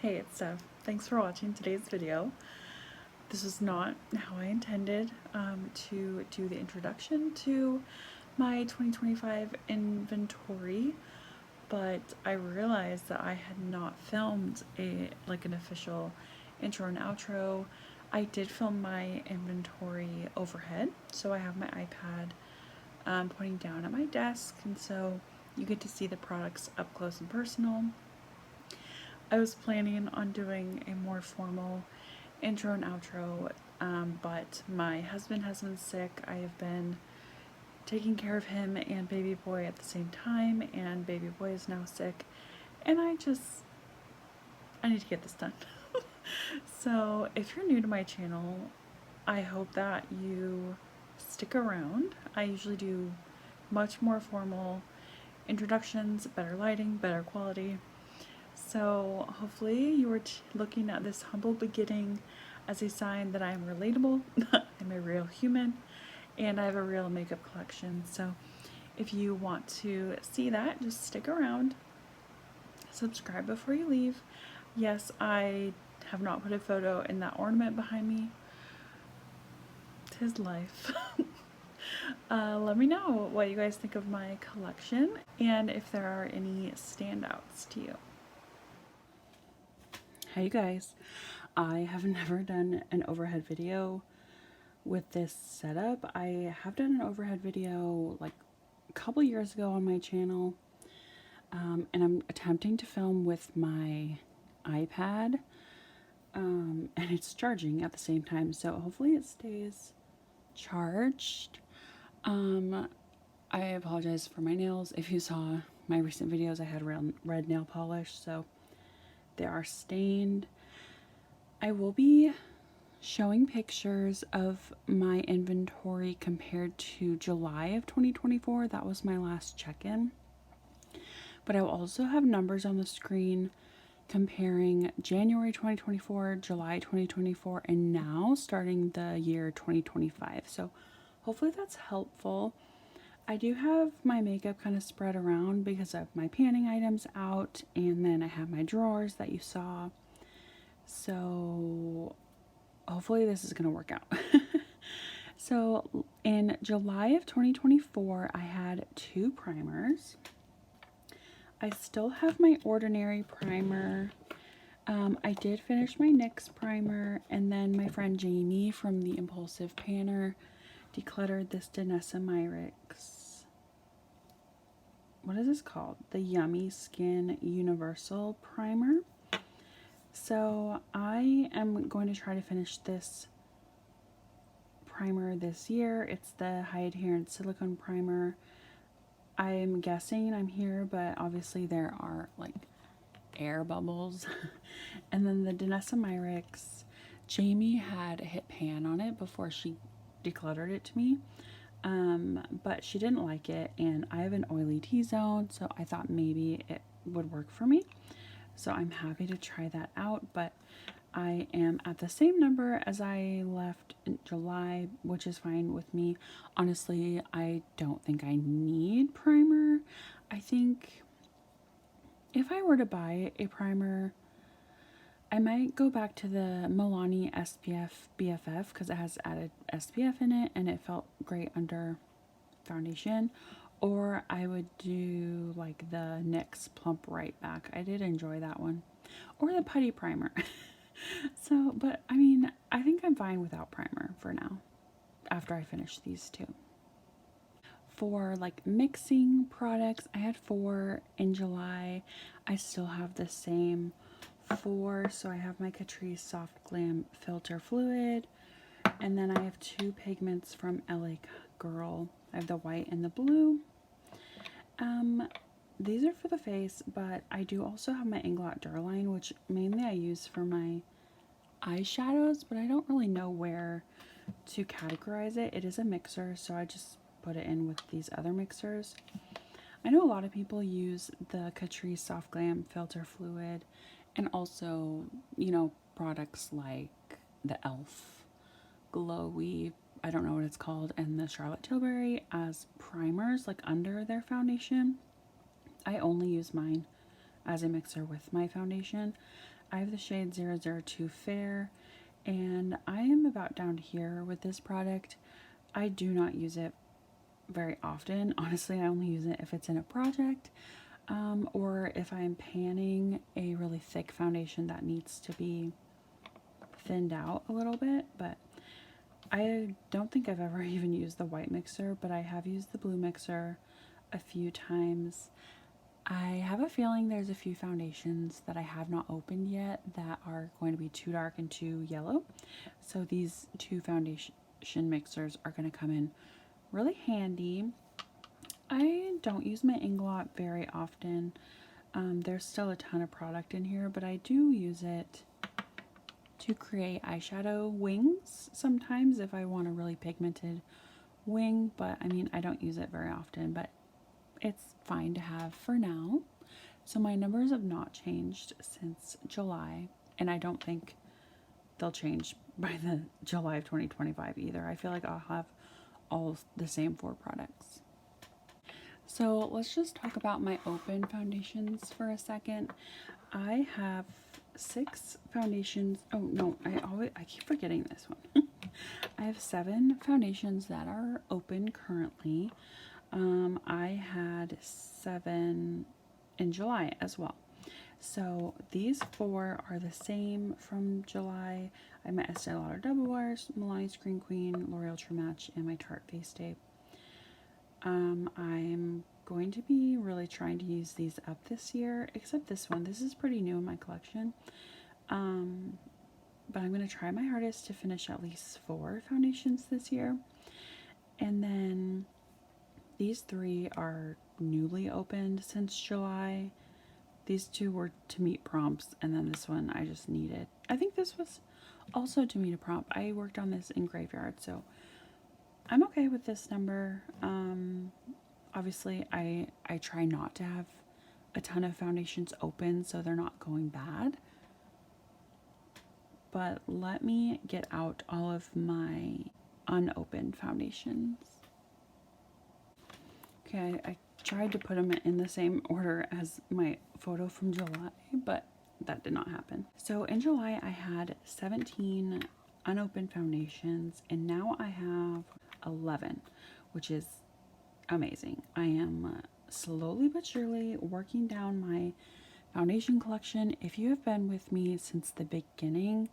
Hey, it's Steph. Thanks for watching today's video. This is not how I intended to do the introduction to my 2025 inventory, but I realized that I had not filmed an official intro and outro. I did film my inventory overhead, so I have my iPad pointing down at my desk, and so you get to see the products up close and personal. I was planning on doing a more formal intro and outro, but my husband has been sick. I have been taking care of him and baby boy at the same time, and baby boy is now sick, and I need to get this done. So if you're new to my channel, I hope that you stick around. I usually do much more formal introductions, better lighting, better quality. So hopefully you are looking at this humble beginning as a sign that I am relatable, I'm a real human, and I have a real makeup collection. So if you want to see that, just stick around. Subscribe before you leave. Yes, I have not put a photo in that ornament behind me. 'Tis life. Let me know what you guys think of my collection and if there are any standouts to you. Hey you guys, I have never done an overhead video with this setup. I have done an overhead video like a couple years ago on my channel, and I'm attempting to film with my iPad, and it's charging at the same time, so hopefully it stays charged. I apologize for my nails. If you saw my recent videos, I had red nail polish, so they are stained. I will be showing pictures of my inventory compared to July of 2024. That was my last check-in. But I will also have numbers on the screen comparing January 2024, July 2024, and now starting the year 2025. So hopefully that's helpful. I do have my makeup kind of spread around because I have my panning items out, and then I have my drawers that you saw. So hopefully this is going to work out. So in July of 2024, I had 2 primers. I still have my Ordinary primer. I did finish my NYX primer, and then my friend Jamie from the Impulsive Panner decluttered this Danessa Myricks. What is this called? The Yummy Skin Universal Primer. So I am going to try to finish this primer this year. It's the High Adherence Silicone Primer. I'm guessing I'm here, but obviously there are like air bubbles. And then the Danessa Myricks, Jamie had hit pan on it before she decluttered it to me. But she didn't like it, and I have an oily T-zone, so I thought maybe it would work for me. So I'm happy to try that out, but I am at the same number as I left in July, which is fine with me. Honestly, I don't think I need primer. I think if I were to buy a primer, I might go back to the Milani SPF BFF because it has added SPF in it and it felt great under foundation. Or I would do like the NYX Plump Right Back. I did enjoy that one. Or the Putty Primer. So, but I mean, I think I'm fine without primer for now after I finish these 2. For like mixing products, I had 4 in July. I still have the same 4. So I have my Catrice Soft Glam Filter Fluid, and then I have 2 pigments from LA Girl. I have the white and the blue. These are for the face, but I do also have my Inglot Duraline, which mainly I use for my eyeshadows, but I don't really know where to categorize it. It is a mixer, so I just put it in with these other mixers. I know a lot of people use the Catrice Soft Glam Filter Fluid, and also, you know, products like the e.l.f. Glowy, I don't know what it's called, and the Charlotte Tilbury as primers, like under their foundation. I only use mine as a mixer with my foundation. I have the shade 002 Fair, and I am about down here with this product. I do not use it very often. Honestly, I only use it if it's in a project, or if I'm panning a really thick foundation that needs to be thinned out a little bit. But I don't think I've ever even used the white mixer, but I have used the blue mixer a few times. I have a feeling there's a few foundations that I have not opened yet that are going to be too dark and too yellow. So these two foundation mixers are going to come in really handy. I don't use my Inglot very often. There's still a ton of product in here, but I do use it to create eyeshadow wings sometimes if I want a really pigmented wing. But I mean, I don't use it very often, but it's fine to have for now. So my numbers have not changed since July, and I don't think they'll change by the July of 2025 either. I feel like I'll have all the same 4 products. So let's just talk about my open foundations for a second. I have 6 foundations. Oh no, I keep forgetting this one. I have 7 foundations that are open currently. I had 7 in July as well. So these 4 are the same from July. I have my Estee Lauder Double Wears, Milani Screen Queen, L'Oreal True Match, and my Tarte Face Tape. I'm going to be really trying to use these up this year, except this one. This is pretty new in my collection. But I'm going to try my hardest to finish at least 4 foundations this year. And then these 3 are newly opened since July. These 2 were to meet prompts, and then this one I just needed. I think this was also to meet a prompt. I worked on this in Graveyard, so I'm okay with this number. Obviously, I try not to have a ton of foundations open so they're not going bad. But let me get out all of my unopened foundations. Okay, I tried to put them in the same order as my photo from July, but that did not happen. So in July, I had 17 unopened foundations, and now I have 11, which is amazing. I am slowly but surely working down my foundation collection. If you have been with me since the beginning,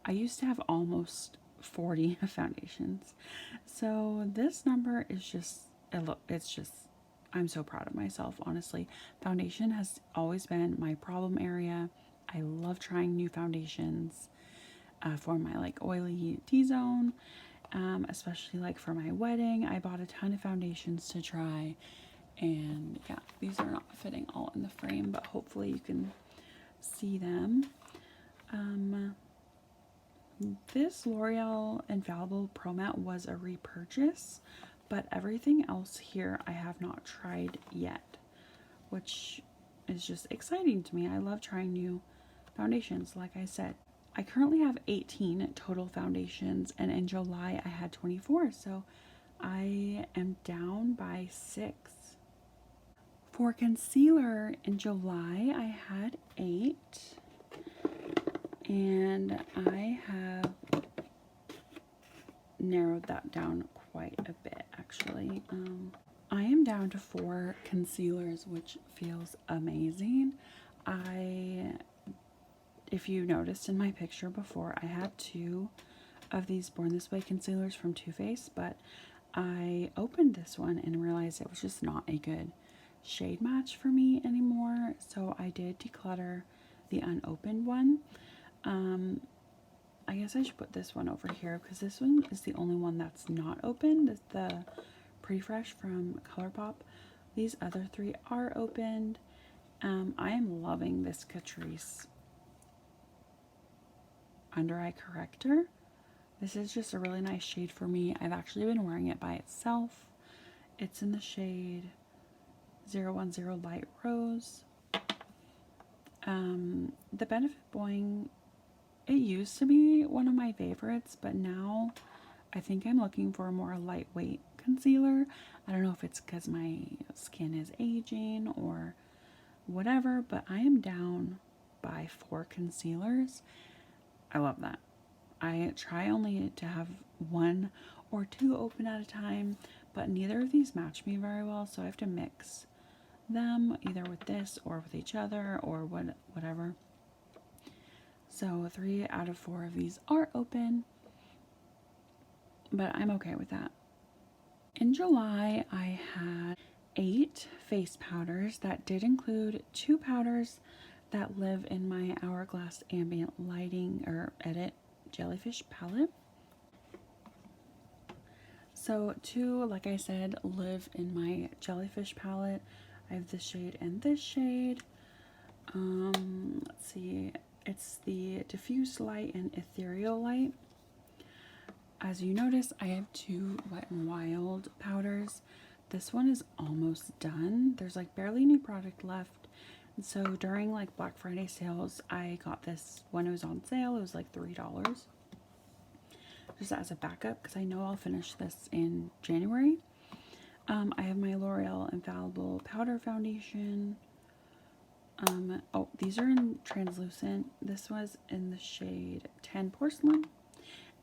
I used to have almost 40 foundations. So this number is just, it's just, I'm so proud of myself, honestly. Foundation has always been my problem area. I love trying new foundations for my like oily T-zone, especially like for my wedding. I bought a ton of foundations to try, and yeah, these are not fitting all in the frame, but hopefully you can see them. This L'Oreal Infallible Pro Matte was a repurchase, but everything else here I have not tried yet, which is just exciting to me. I love trying new foundations, like I said. I currently have 18 total foundations, and in July I had 24, so I am down by 6. For concealer, in July I had 8, and I have narrowed that down quite a bit, actually. I am down to 4 concealers, which feels amazing. If you noticed in my picture before, I had 2 of these Born This Way concealers from Too Faced, but I opened this one and realized it was just not a good shade match for me anymore, so I did declutter the unopened one. I guess I should put this one over here because this one is the only one that's not opened. It's the Pretty Fresh from ColourPop. These other 3 are opened. I am loving this Catrice under eye corrector. This is just a really nice shade for me. I've actually been wearing it by itself. It's in the shade 010 Light Rose. The Benefit Boing, it used to be one of my favorites, but now I think I'm looking for a more lightweight concealer. I don't know if it's because my skin is aging or whatever, but I am down buy 4 concealers. I love that. I try only to have 1 or 2 open at a time, but neither of these match me very well, so I have to mix them either with this or with each other or whatever. So 3 out of 4 of these are open, but I'm okay with that. In July, I had 8 face powders. That did include 2 powders that live in my Hourglass Ambient Lighting or Edit Jellyfish palette. So 2, like I said, live in my Jellyfish palette. I have this shade and this shade. Let's see. It's the Diffuse Light and Ethereal Light. As you notice, I have 2 Wet n Wild powders. This one is almost done. There's like barely any product left. And so during like Black Friday sales, I got this when it was on sale. It was like $3. Just as a backup because I know I'll finish this in January. I have my L'Oreal Infallible Powder Foundation. Oh, these are in translucent. This was in the shade 10 Porcelain.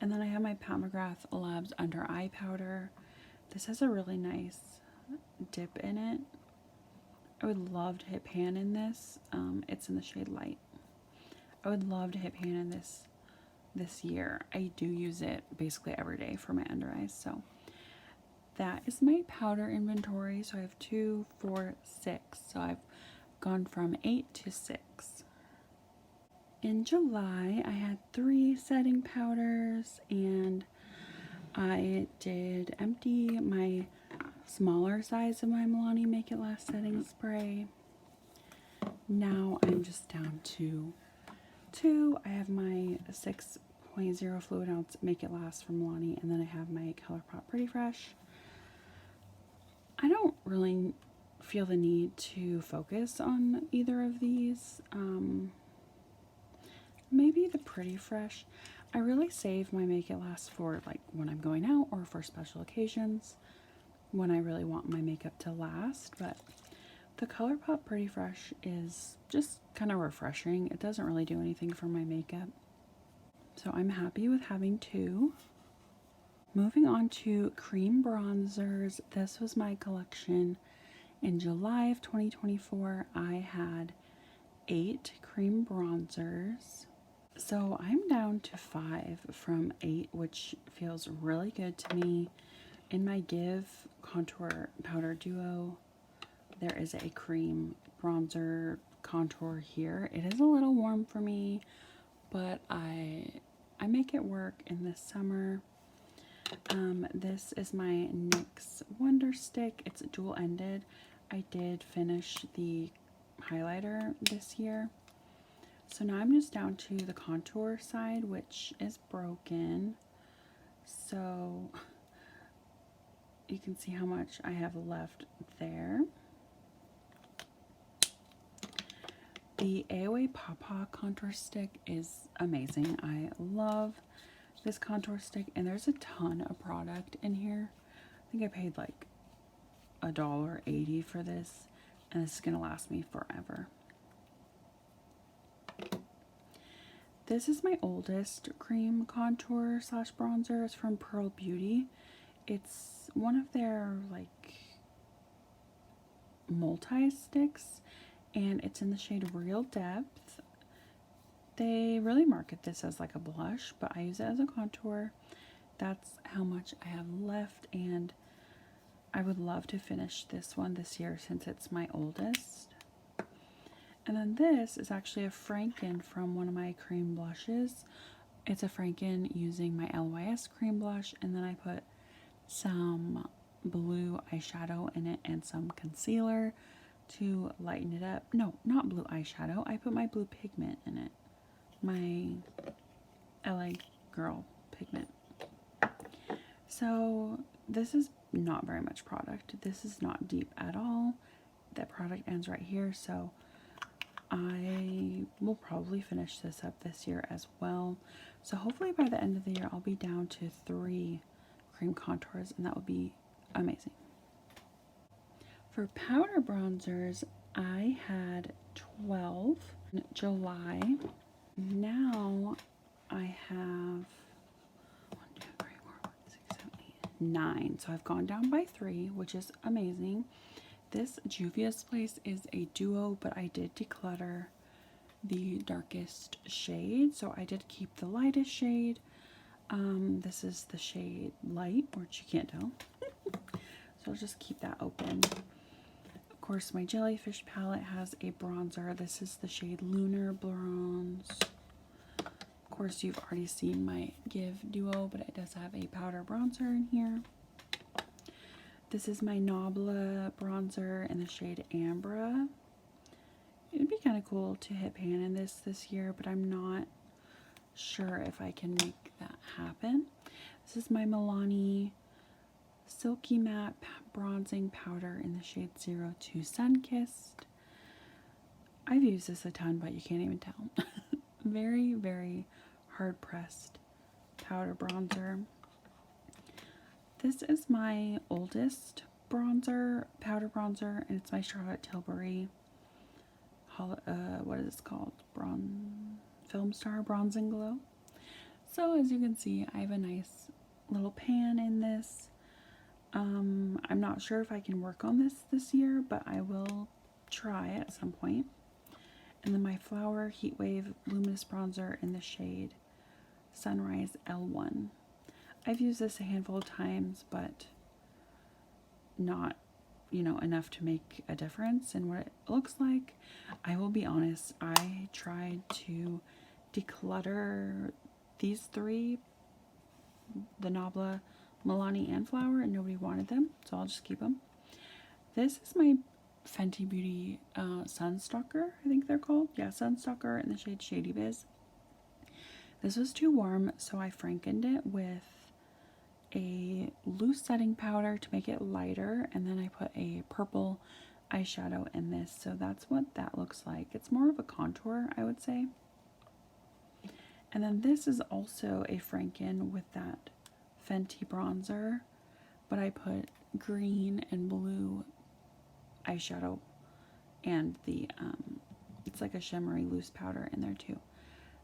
And then I have my Pat McGrath Labs Under Eye Powder. This has a really nice dip in it. I would love to hit pan in this. It's in the shade Light. I would love to hit pan in this year. I do use it basically every day for my under eyes. So that is my powder inventory. So I have 2, 4, 6. So I've gone from 8 to 6. In July, I had 3 setting powders, and I did empty my smaller size of my Milani Make It Last setting spray. Now I'm just down to 2. I have my 6.0 fluid ounce Make It Last from Milani, and then I have my ColourPop Pretty Fresh. I don't really feel the need to focus on either of these. Maybe the Pretty Fresh. I really save my Make It Last for like when I'm going out or for special occasions when I really want my makeup to last, but the ColourPop Pretty Fresh is just kind of refreshing. It doesn't really do anything for my makeup. So I'm happy with having 2. Moving on to cream bronzers. This was my collection. In July of 2024, I had 8 cream bronzers. So I'm down to 5 from 8, which feels really good to me. In my Give Contour Powder Duo, there is a cream bronzer contour here. It is a little warm for me, but I make it work in the summer. This is my NYX Wonder Stick. It's dual-ended. I did finish the highlighter this year. So now I'm just down to the contour side, which is broken. So you can see how much I have left there. The AOA Pawpaw contour stick is amazing. I love this contour stick, and there's a ton of product in here. I think I paid like $1.80 for this, and this is gonna last me forever. This is my oldest cream contour slash bronzer. It's from Pearl Beauty. It's one of their like multi-sticks, and it's in the shade Real Depth. They really market this as like a blush, but I use it as a contour. That's how much I have left, and I would love to finish this one this year since it's my oldest. And then this is actually a Franken from one of my cream blushes. It's a Franken using my LYS cream blush, and then I put some blue eyeshadow in it and some concealer to lighten it up. No, not blue eyeshadow. I put my blue pigment in it. My LA Girl pigment. So this is not very much product. This is not deep at all. That product ends right here, so I will probably finish this up this year as well. So hopefully by the end of the year I'll be down to 3 cream contours, and that would be amazing. For powder bronzers, I had 12. July. Now I have 9. So I've gone down by 3, which is amazing. This Juvia's Place is a duo, but I did declutter the darkest shade. So I did keep the lightest shade. This is the shade Light, which you can't tell. So I'll just keep that open. Of course, my Jellyfish palette has a bronzer. This is the shade Lunar Bronze. Of course, you've already seen my Give duo, but it does have a powder bronzer in here. This is my Nabla bronzer in the shade Ambra. It would be kind of cool to hit pan in this year, but I'm not sure if I can make that happen. This is my Milani Silky Matte bronzing powder in the shade 02 Sunkissed. I've used this a ton, but you can't even tell. Very, very hard pressed powder bronzer. This is my oldest bronzer, powder bronzer, and it's my Charlotte Tilbury, what is this called? Film Star Bronze and Glow. So as you can see, I have a nice little pan in this. I'm not sure if I can work on this year, but I will try at some point. And then my Flower Heatwave Luminous Bronzer in the shade Sunrise L1. I've used this a handful of times, but not, enough to make a difference in what it looks like. I will be honest, I tried to declutter these 3, the Nabla, Milani, and Flower, and nobody wanted them, so I'll just keep them. This is my Fenty Beauty Sunstalker, I think they're called. Yeah, Sunstalker in the shade Shady Biz. This was too warm, so I frankened it with a loose setting powder to make it lighter, and then I put a purple eyeshadow in this, so that's what that looks like. It's more of a contour, I would say. And then this is also a franken with that Fenty bronzer, but I put green and blue eyeshadow and the it's like a shimmery loose powder in there too.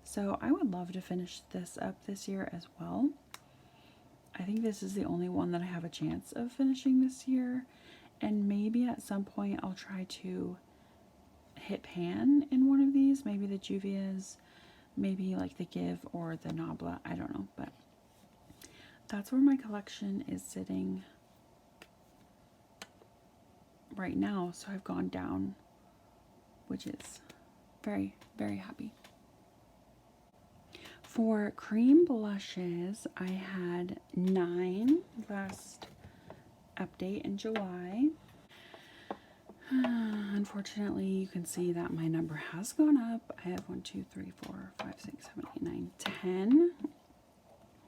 So I would love to finish this up this year as well. I think this is the only one that I have a chance of finishing this year, and maybe at some point I'll try to hit pan in one of these, maybe the Juvia's, maybe like the Give or the Nabla, I don't know, but that's where my collection is sitting right now. So I've gone down, which is very, very happy. For cream blushes, I had 9 last update in July. Unfortunately, you can see that my number has gone up. I have 1, 2, 3, 4, 5, 6, 7, 8, 9, 10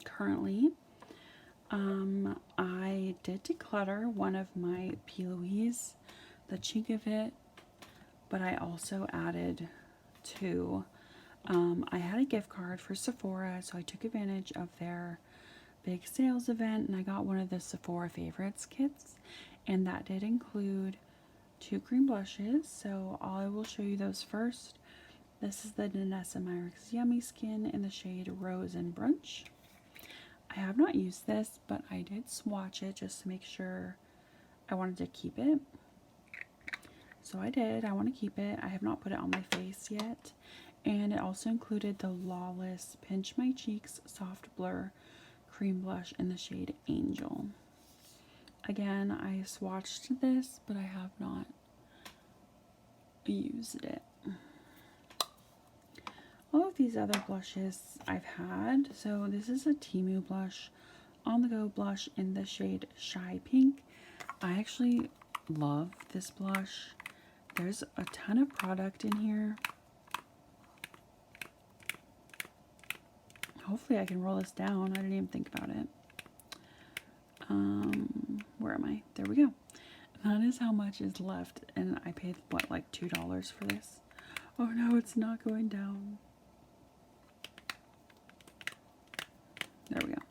currently. I did declutter one of my P. Louise, the chink of it, but I also added 2. I had a gift card for Sephora, so I took advantage of their big sales event, and I got one of the Sephora Favorites kits, and that did include 2 cream blushes, so I will show you those first. This is the Danessa Myricks Yummy Skin in the shade Rose and Brunch. I have not used this, but I did swatch it just to make sure I wanted to keep it. So I did. I want to keep it. I have not put it on my face yet. And it also included the Lawless Pinch My Cheeks Soft Blur Cream Blush in the shade Angel. Again, I swatched this, but I have not used it. All of these other blushes I've had. So this is a Temu blush, On The Go blush in the shade Shy Pink. I actually love this blush. There's a ton of product in here. Hopefully I can roll this down. I didn't even think about it. Where am I? There we go. That is how much is left, and I paid, what, like $2 for this? Oh no, it's not going down. There we go.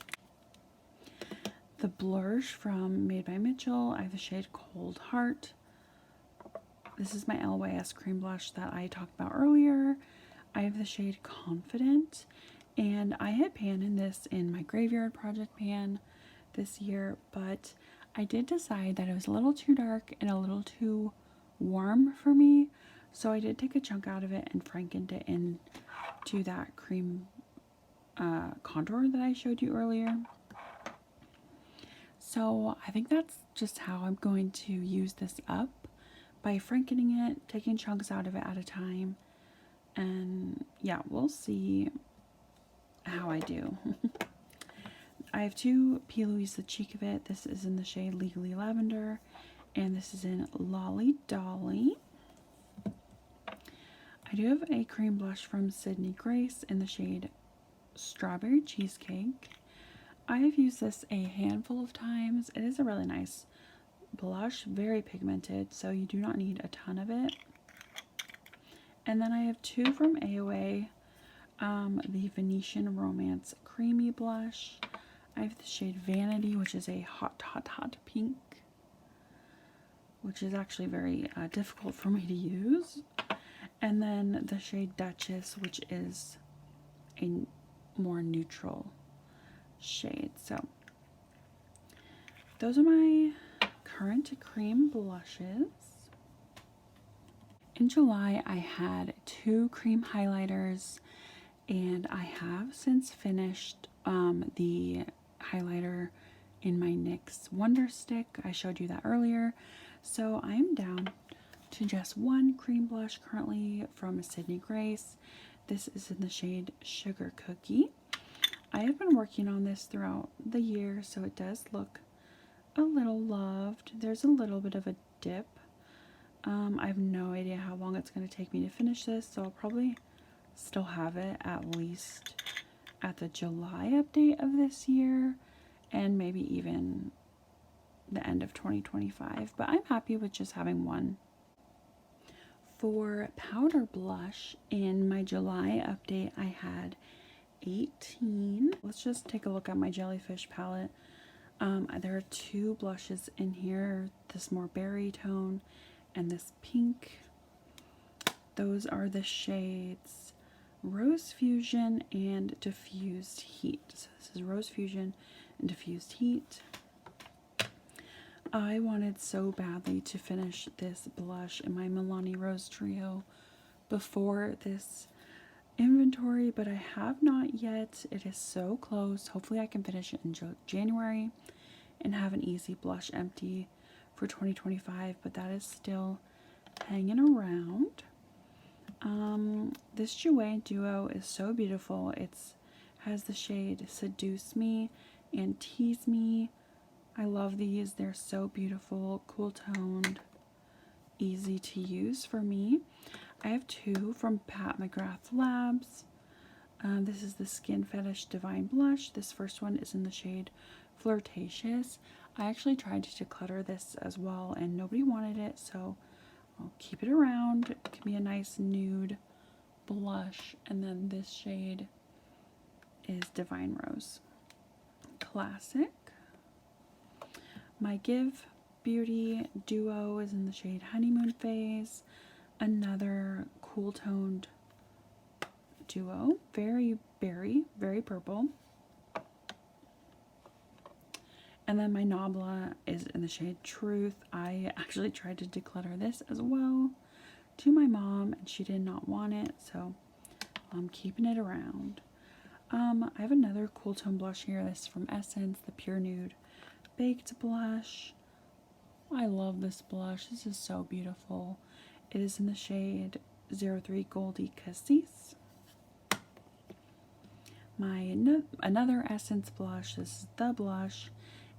The blush from Made by Mitchell. I have the shade Cold Heart. This is my LYS cream blush that I talked about earlier. I have the shade Confident, and I had pan in this in my Graveyard Project pan this year, but I did decide that it was a little too dark and a little too warm for me, so I did take a chunk out of it and frankened it into that cream contour that I showed you earlier. So I think that's just how I'm going to use this up, by frankening it, taking chunks out of it at a time, and yeah, we'll see how I do. I have two P. Louise the cheek of it. This is in the shade Legally Lavender, and this is in Lolly Dolly. I do have a cream blush from Sydney Grace in the shade Strawberry Cheesecake. I have used this a handful of times. It is a really nice blush, very pigmented, so you do not need a ton of it. And then I have two from AOA, the Venetian Romance Creamy Blush. I have the shade Vanity, which is a hot, hot, hot pink, which is actually very difficult for me to use. And then the shade Duchess, which is a more neutral shade. So those are my current cream blushes. In July, I had two cream highlighters, and I have since finished the highlighter in my NYX Wonder Stick. I showed you that earlier. So I'm down to just one cream blush currently from Sydney Grace. This is in the shade Sugar Cookie. I have been working on this throughout the year, so it does look a little loved. There's a little bit of a dip. I have no idea how long it's going to take me to finish this, so I'll probably still have it at least at the July update of this year, and maybe even the end of 2025, but I'm happy with just having one. For powder blush, in my July update, I had 18. Let's just take a look at my Jellyfish palette. There are two blushes in here, this more berry tone and this pink. Those are the shades Rose Fusion and Diffused Heat. So this is Rose Fusion and Diffused Heat. I wanted so badly to finish this blush in my Milani Rose trio before this inventory, but I have not yet. It is so close. Hopefully I can finish it in January and have an easy blush empty for 2025, but that is still hanging around. This Jouer duo is so beautiful. It has the shade Seduce Me and Tease Me. I love these. They're so beautiful, cool toned, easy to use for me. I have two from Pat McGrath Labs. This is the Skin Fetish Divine Blush. This first one is in the shade Flirtatious. I actually tried to declutter this as well, and nobody wanted it, so I'll keep it around. It can be a nice nude blush. And then this shade is Divine Rose. Classic. My Give Beauty duo is in the shade Honeymoon Phase. Another cool toned duo. Very berry, very purple. And then my Nabla is in the shade Truth. I actually tried to declutter this as well to my mom, and she did not want it, so I'm keeping it around. I have another cool tone blush here. This is from Essence, the Pure Nude Baked Blush. I love this blush. This is so beautiful. It is in the shade 03 Goldie Cassis. Another Essence blush. This is the blush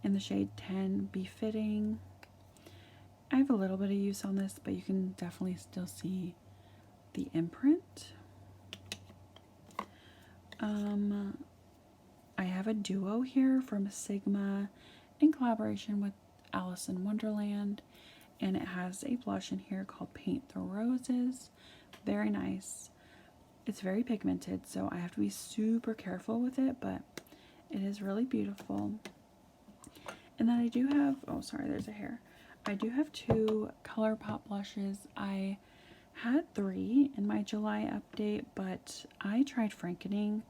in the shade 10 Befitting. I have a little bit of use on this, but you can definitely still see the imprint. I have a duo here from Sigma in collaboration with Alice in Wonderland, and it has a blush in here called Paint the Roses. Very nice. It's very pigmented, so I have to be super careful with it, but it is really beautiful. And then I do have, oh sorry, there's a hair. I do have 2 ColourPop blushes. I had 3 in my July update, but I tried frankening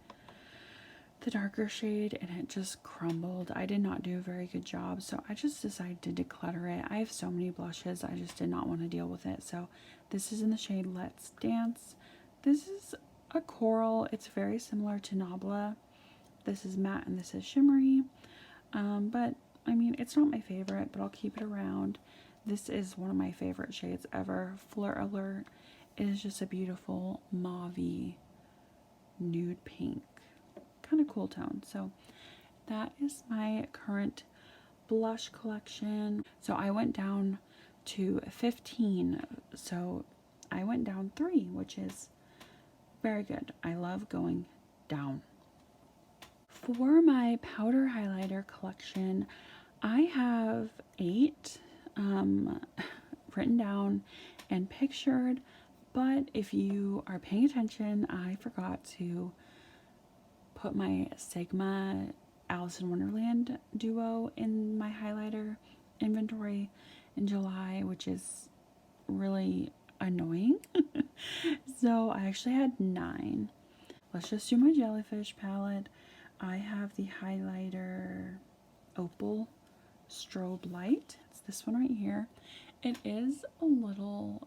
the darker shade and it just crumbled. I did not do a very good job, so I just decided to declutter it. I have so many blushes, I just did not want to deal with it. So this is in the shade Let's Dance. This is a coral. It's very similar to Nabla. This is matte and this is shimmery. But I mean, it's not my favorite, but I'll keep it around. This is one of my favorite shades ever. Flirt Alert. It is just a beautiful mauve-y nude pink. Kind of cool tone. So that is my current blush collection. So I went down to 15. So I went down 3, which is very good. I love going down. For my powder highlighter collection, I have 8 written down and pictured, but if you are paying attention, I forgot to put my Sigma Alice in Wonderland duo in my highlighter inventory in July, which is really annoying. So I actually had 9. Let's just do my Jellyfish palette. I have the highlighter Opal Strobe Light. It's this one right here. It is a little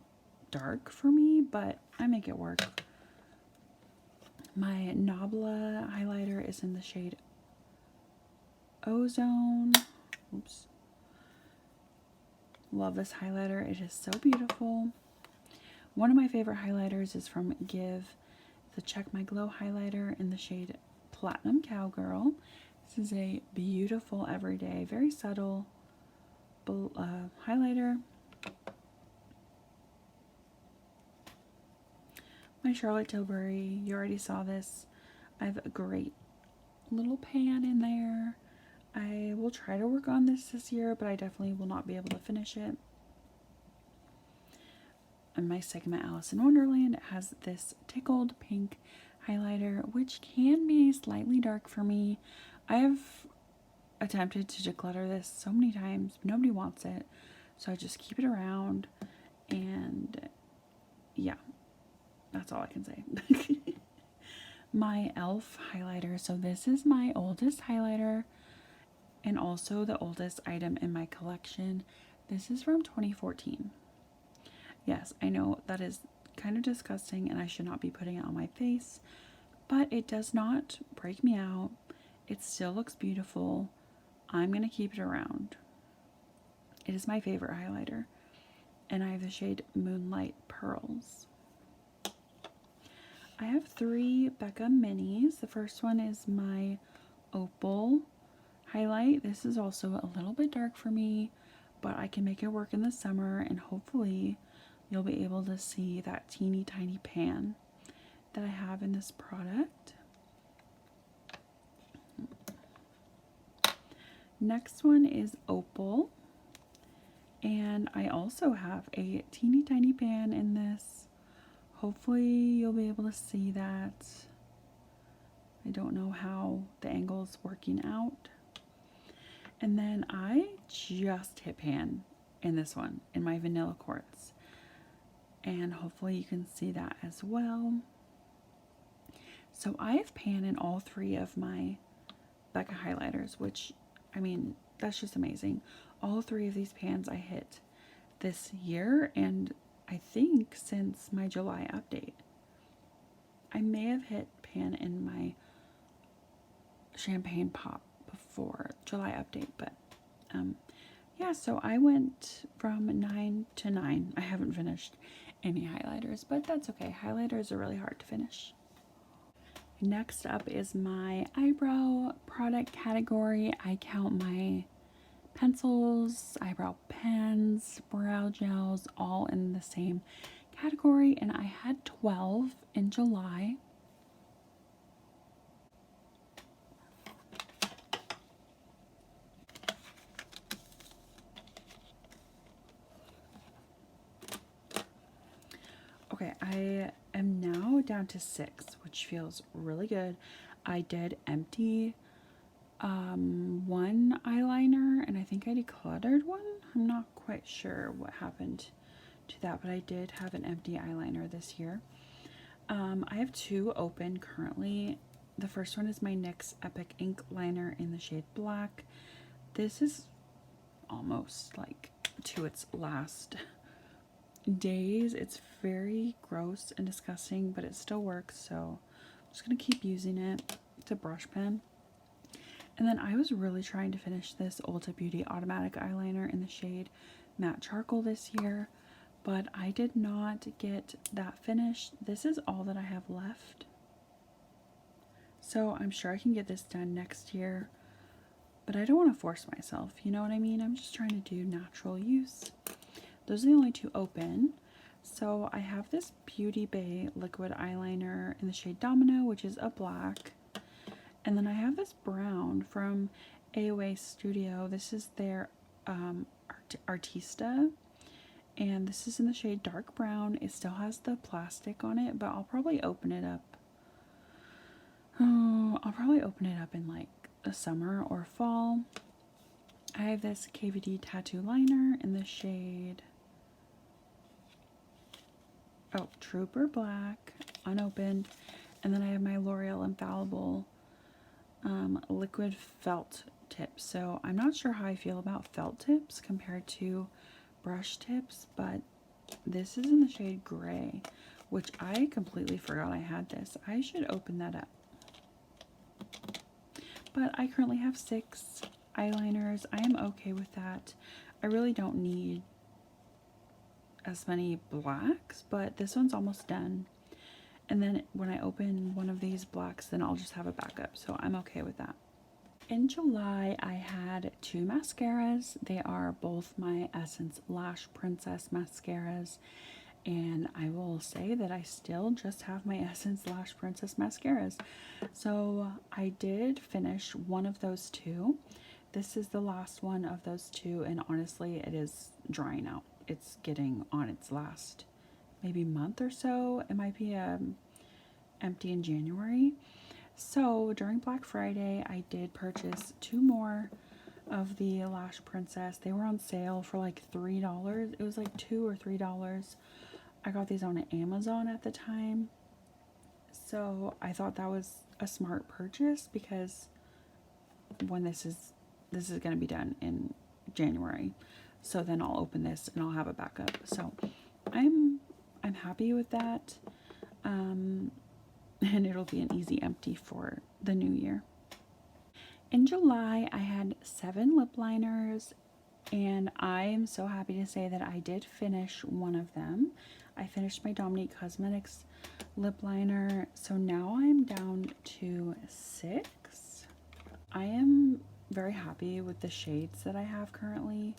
dark for me, but I make it work. My Nabla highlighter is in the shade Ozone. Oops. Love this highlighter. It is so beautiful. One of my favorite highlighters is from Give, the Check My Glow highlighter in the shade Platinum Cowgirl. This is a beautiful everyday, very subtle highlighter. My Charlotte Tilbury, you already saw this. I have a great little pan in there. I will try to work on this year, but I definitely will not be able to finish it. And my Sigma Alice in Wonderland has this tickled pink highlighter, which can be slightly dark for me. I have attempted to declutter this so many times. Nobody wants it, so I just keep it around. And yeah, that's all I can say. My e.l.f. highlighter. So this is my oldest highlighter and also the oldest item in my collection. This is from 2014. Yes, I know that is kind of disgusting and I should not be putting it on my face, but it does not break me out. It still looks beautiful. I'm going to keep it around. It is my favorite highlighter, and I have the shade Moonlight Pearls. I have 3 Becca minis. The first one is my Opal highlight. This is also a little bit dark for me, but I can make it work in the summer, and hopefully you'll be able to see that teeny tiny pan that I have in this product. Next one is Opal, and I also have a teeny tiny pan in this. Hopefully you'll be able to see that. I don't know how the angle is working out. And then I just hit pan in this one, in my Vanilla Quartz. And hopefully you can see that as well. So I have pan in all 3 of my Becca highlighters, which, I mean, that's just amazing. All 3 of these pans I hit this year, and I think since my July update. I may have hit pan in my Champagne Pop before July update, but yeah, so I went from 9 to 9. I haven't finished any highlighters, but that's okay. Highlighters are really hard to finish. Next up is my eyebrow product category. I count my pencils, eyebrow pens, brow gels, all in the same category, and I had 12 in July. Okay, I am now down to 6, which feels really good. I did empty one eyeliner, and I think I decluttered one. I'm not quite sure what happened to that, but I did have an empty eyeliner this year. I have two open currently. The first one is my NYX Epic Ink Liner in the shade Black. This is almost like to its last days. It's very gross and disgusting, but it still works, so I'm just going to keep using it. It's a brush pen. And then I was really trying to finish this Ulta Beauty Automatic Eyeliner in the shade Matte Charcoal this year, but I did not get that finished. This is all that I have left. So I'm sure I can get this done next year, but I don't want to force myself, you know what I mean? I'm just trying to do natural use. Those are the only two open. So I have this Beauty Bay liquid eyeliner in the shade Domino, which is a black. And then I have this brown from AOA Studio. This is their Artista. And this is in the shade Dark Brown. It still has the plastic on it, but I'll probably open it up. I'll probably open it up in like the summer or fall. I have this KVD Tattoo Liner in the shade Trooper Black, unopened. And then I have my L'Oreal Infallible liquid felt tips. So I'm not sure how I feel about felt tips compared to brush tips, but this is in the shade Gray, which I completely forgot I had this. I should open that up. But I currently have 6 eyeliners. I am okay with that. I really don't need as many blacks, but this one's almost done. And then when I open one of these blacks, then I'll just have a backup. So I'm okay with that. In July, I had 2 mascaras. They are both my Essence Lash Princess mascaras. And I will say that I still just have my Essence Lash Princess mascaras. So I did finish one of those 2. This is the last one of those 2. And honestly, it is drying out. It's getting on its last maybe month or so. It might be empty in January. So during Black Friday, I did purchase 2 more of the Lash Princess. They were on sale for like $3. It was like $2 or $3. I got these on Amazon at the time. So I thought that was a smart purchase because when this is going to be done in January. So then I'll open this and I'll have a backup. So I'm happy with that. And it'll be an easy empty for the new year. In July, I had 7 lip liners, and I am so happy to say that I did finish one of them. I finished my Dominique Cosmetics lip liner, so now I'm down to 6. I am very happy with the shades that I have currently.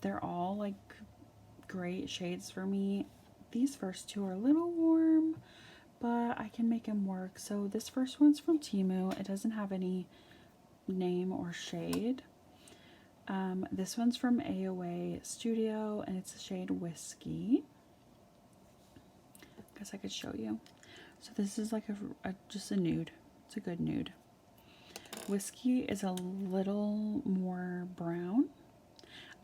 They're all like great shades for me. These first 2 are a little warm, but I can make them work. So this first one's from Temu. It doesn't have any name or shade. This one's from AOA Studio, and it's the shade Whiskey. I guess I could show you. So this is like just a nude. It's a good nude. Whiskey is a little more brown.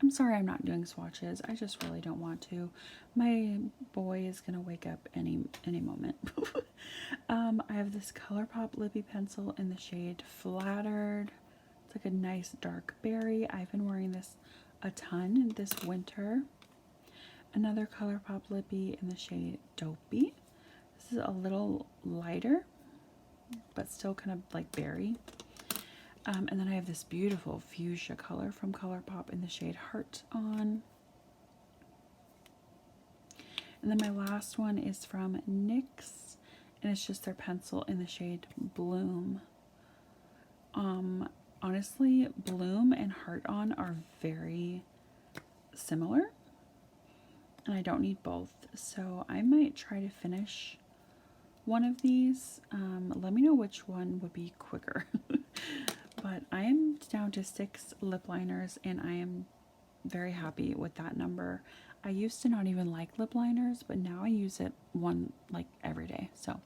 I'm sorry I'm not doing swatches. I just really don't want to. My boy is going to wake up any moment. I have this ColourPop Lippy Pencil in the shade Flattered. It's like a nice dark berry. I've been wearing this a ton this winter. Another ColourPop Lippy in the shade Dopey. This is a little lighter, but still kind of like berry. And then I have this beautiful fuchsia color from ColourPop in the shade Heart On. And then my last one is from NYX, and it's just their pencil in the shade Bloom. Honestly, Bloom and Heart On are very similar, and I don't need both. So I might try to finish one of these. Let me know which one would be quicker. But I am down to 6 lip liners, and I am very happy with that number. I used to not even like lip liners, but now I use it like every day. So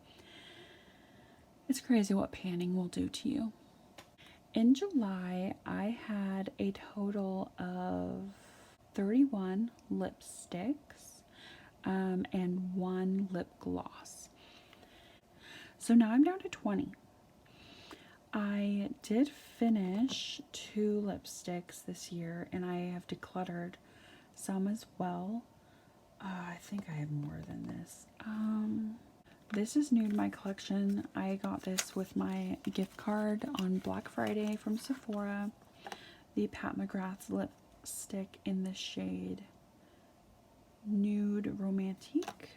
it's crazy what panning will do to you. In July, I had a total of 31 lipsticks and 1 lip gloss. So now I'm down to 20. I did finish 2 lipsticks this year, and I have decluttered some as well. I think I have more than this. This is new to my collection. I got this with my gift card on Black Friday from Sephora. The Pat McGrath's lipstick in the shade Nude Romantique.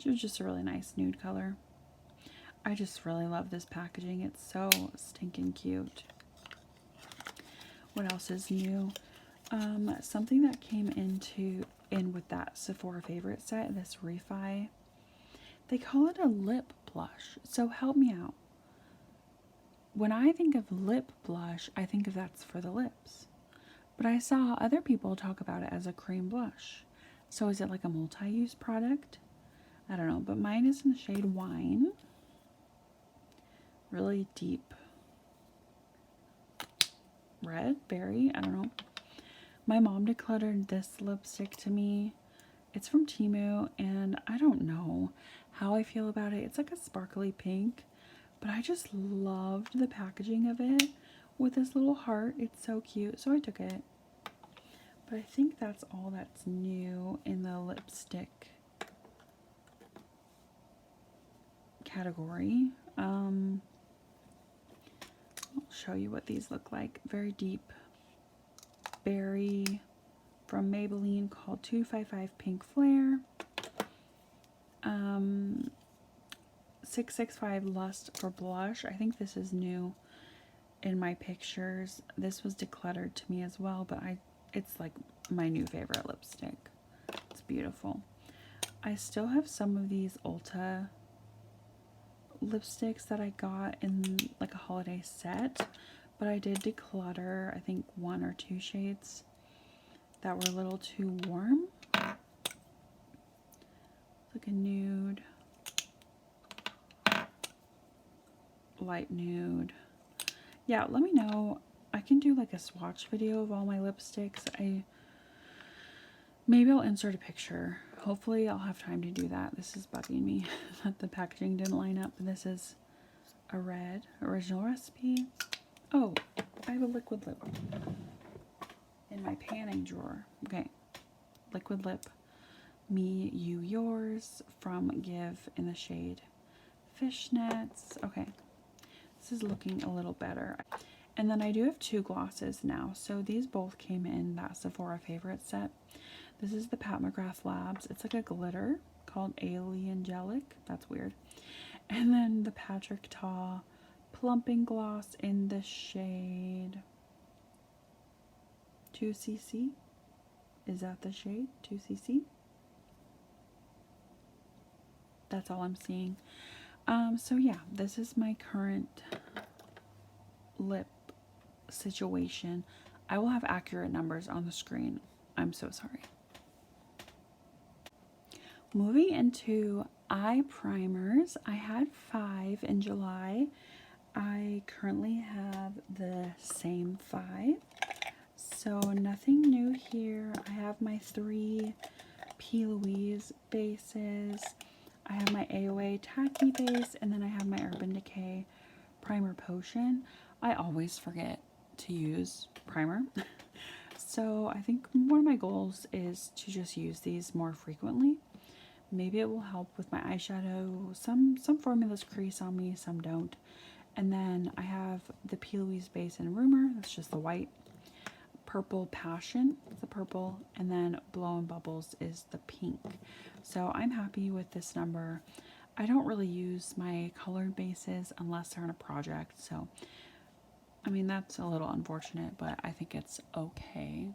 It was just a really nice nude color. I just really love this packaging. It's so stinking cute. What else is new? Something that came in with that Sephora favorite set, this Refi. They call it a lip blush. So help me out. When I think of lip blush, I think of that's for the lips. But I saw other people talk about it as a cream blush. So is it like a multi-use product? I don't know, but mine is in the shade Wine. Really deep red, berry, I don't know. My mom decluttered this lipstick to me. It's from Temu, and I don't know how I feel about it. It's like a sparkly pink, but I just loved the packaging of it with this little heart. It's so cute, so I took it. But I think that's all that's new in the lipstick category. I'll show you what these look like. Very deep berry from Maybelline called 255 Pink Flare. 665 Lust for Blush. I think this is new in my pictures. This was decluttered to me as well, but it's like my new favorite lipstick. It's beautiful. I still have some of these Ulta lipsticks that I got in like a holiday set, but I did declutter I think 1 or 2 shades that were a little too warm. Like a nude, light nude. Yeah, let me know. I can do like a swatch video of all my lipsticks. Maybe I'll insert a picture. Hopefully I'll have time to do that. This is bugging me that the packaging didn't line up. This is a red original recipe. Oh, I have a liquid lip in my panning drawer. Okay, liquid lip. Me, You, Yours from Give in the shade Fishnets. Okay, this is looking a little better. And then I do have 2 glosses now. So these both came in that Sephora favorite set. This is the Pat McGrath Labs. It's like a glitter called Angelic. That's weird. And then the Patrick Ta Plumping Gloss in the shade 2cc. Is that the shade? 2cc? That's all I'm seeing. So yeah, this is my current lip situation. I will have accurate numbers on the screen. I'm so sorry. Moving into eye primers, I had 5 in July. I currently have the same 5. So nothing new here. I have my 3 P. Louise bases. I have my AOA Tacky base, and then I have my Urban Decay Primer Potion. I always forget to use primer. So I think one of my goals is to just use these more frequently. Maybe it will help with my eyeshadow. Some formulas crease on me, some don't. And then I have the P. Louise base in Rumor. That's just the white. Purple Passion is the purple, and then Blowin' Bubbles is the pink. So I'm happy with this number. I don't really use my colored bases unless they're on a project, so I mean that's a little unfortunate, but I think it's okay.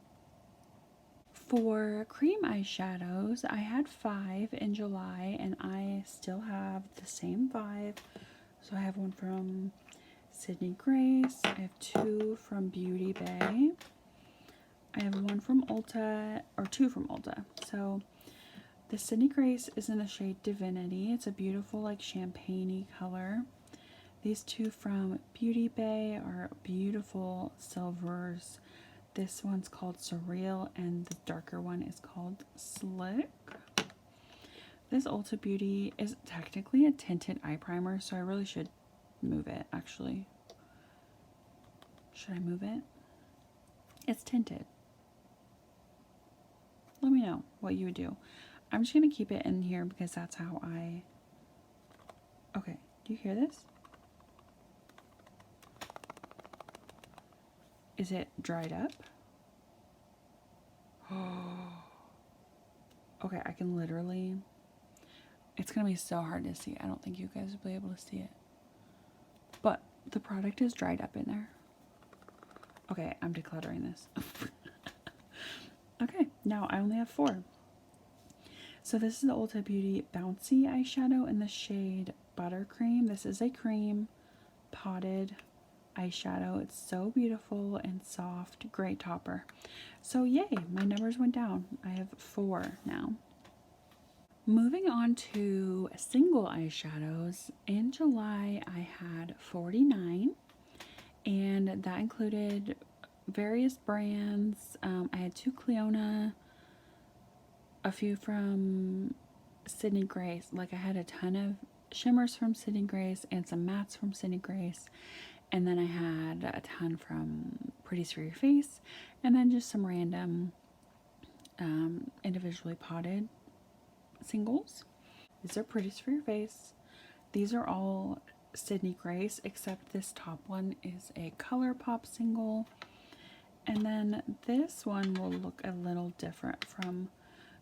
For cream eyeshadows, I had 5 in July, and I still have the same 5. So I have one from Sydney Grace, I have 2 from Beauty Bay, I have 1 from Ulta, or 2 from Ulta. So the Sydney Grace is in the shade Divinity. It's a beautiful like champagne-y color. These two from Beauty Bay are beautiful silvers. This one's called Surreal and the darker one is called Slick. This Ulta Beauty is technically a tinted eye primer, so I really should move it, actually. Should I move it? It's tinted. Let me know what you would do. I'm just going to keep it in here because that's how I... Okay, do you hear this? Is it dried up? Okay, I can literally... It's going to be so hard to see. I don't think you guys will be able to see it. But the product is dried up in there. Okay, I'm decluttering this. Okay, now I only have 4. So this is the Ulta Beauty Bouncy eyeshadow in the shade Buttercream. This is a cream potted eyeshadow. It's so beautiful and soft. Great topper. So yay, my numbers went down. I have 4 now. Moving on to single eyeshadows. In July, I had 49, and that included various brands. I had 2 Cleona, a few from Sydney Grace. Like, I had a ton of shimmers from Sydney Grace and some mattes from Sydney Grace. And then I had a ton from Pretty's for Your Face. And then just some random individually potted singles. These are Pretty's for Your Face. These are all Sydney Grace, except this top one is a ColourPop single. And then this one will look a little different from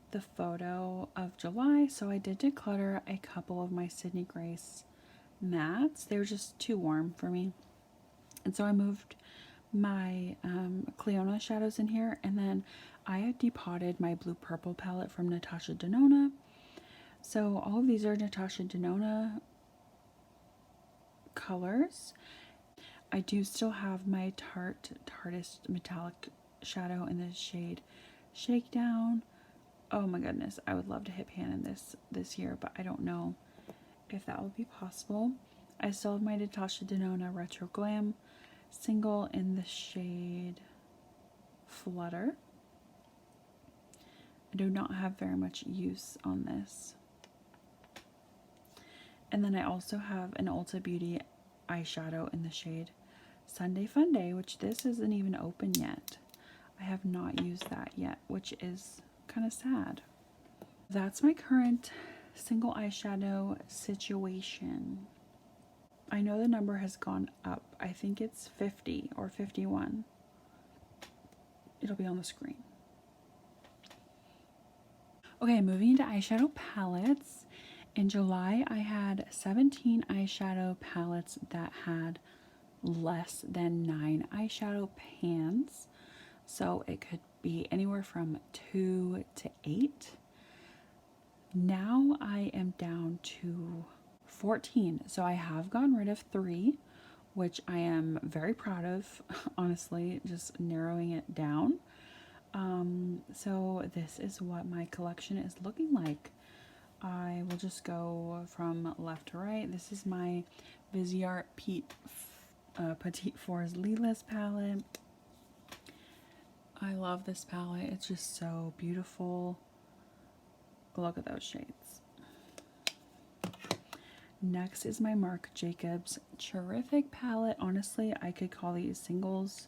the photo of July. So I did declutter a couple of my Sydney Grace mattes. They were just too warm for me. And so I moved my Cleona shadows in here. And then I had depotted my Blue Purple palette from Natasha Denona. So all of these are Natasha Denona colors. I do still have my Tarteist metallic shadow in the shade Shakedown. Oh my goodness, I would love to hit pan in this year, but I don't know if that will be possible. I still have my Natasha Denona Retro Glam single in the shade Flutter. I do not have very much use on this. And then I also have an Ulta Beauty eyeshadow in the shade Sunday Funday, which this isn't even open yet. I have not used that yet, which is kind of sad. That's my current single eyeshadow situation. I know the number has gone up. I think it's 50 or 51. It'll be on the screen. Okay, moving into eyeshadow palettes. In July, I had 17 eyeshadow palettes that had less than 9 eyeshadow pans. So it could be anywhere from 2 to 8. Now I am down to 14. So I have gotten rid of 3, which I am very proud of, honestly, just narrowing it down. So this is what my collection is looking like. I will just go from left to right. This is my Viseart Petite Fours Lilas palette. I love this palette. It's just so beautiful. Look at those shades. Next is my Marc Jacobs Terrific palette. Honestly, I could call these singles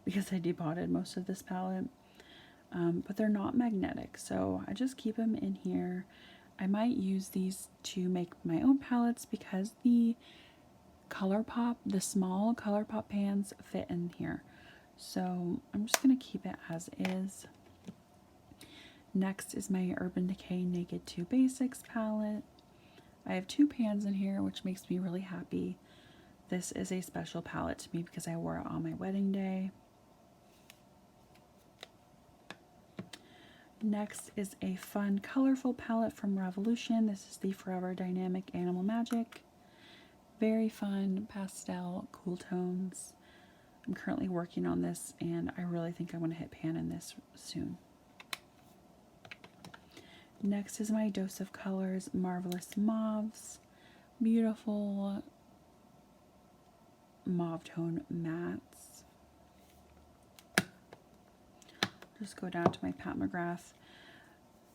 because I depotted most of this palette. But they're not magnetic, so I just keep them in here. I might use these to make my own palettes because the ColourPop, the small ColourPop pans fit in here. So I'm just going to keep it as is. Next is my Urban Decay Naked 2 Basics palette. I have 2 pans in here, which makes me really happy. This is a special palette to me because I wore it on my wedding day. Next is a fun, colorful palette from Revolution. This is the Forever Dynamic Animal Magic. Very fun, pastel, cool tones. I'm currently working on this, and I really think I'm going to hit pan in this soon. Next is my Dose of Colors Marvelous Mauves. Beautiful mauve tone mattes. Just go down to my Pat McGrath.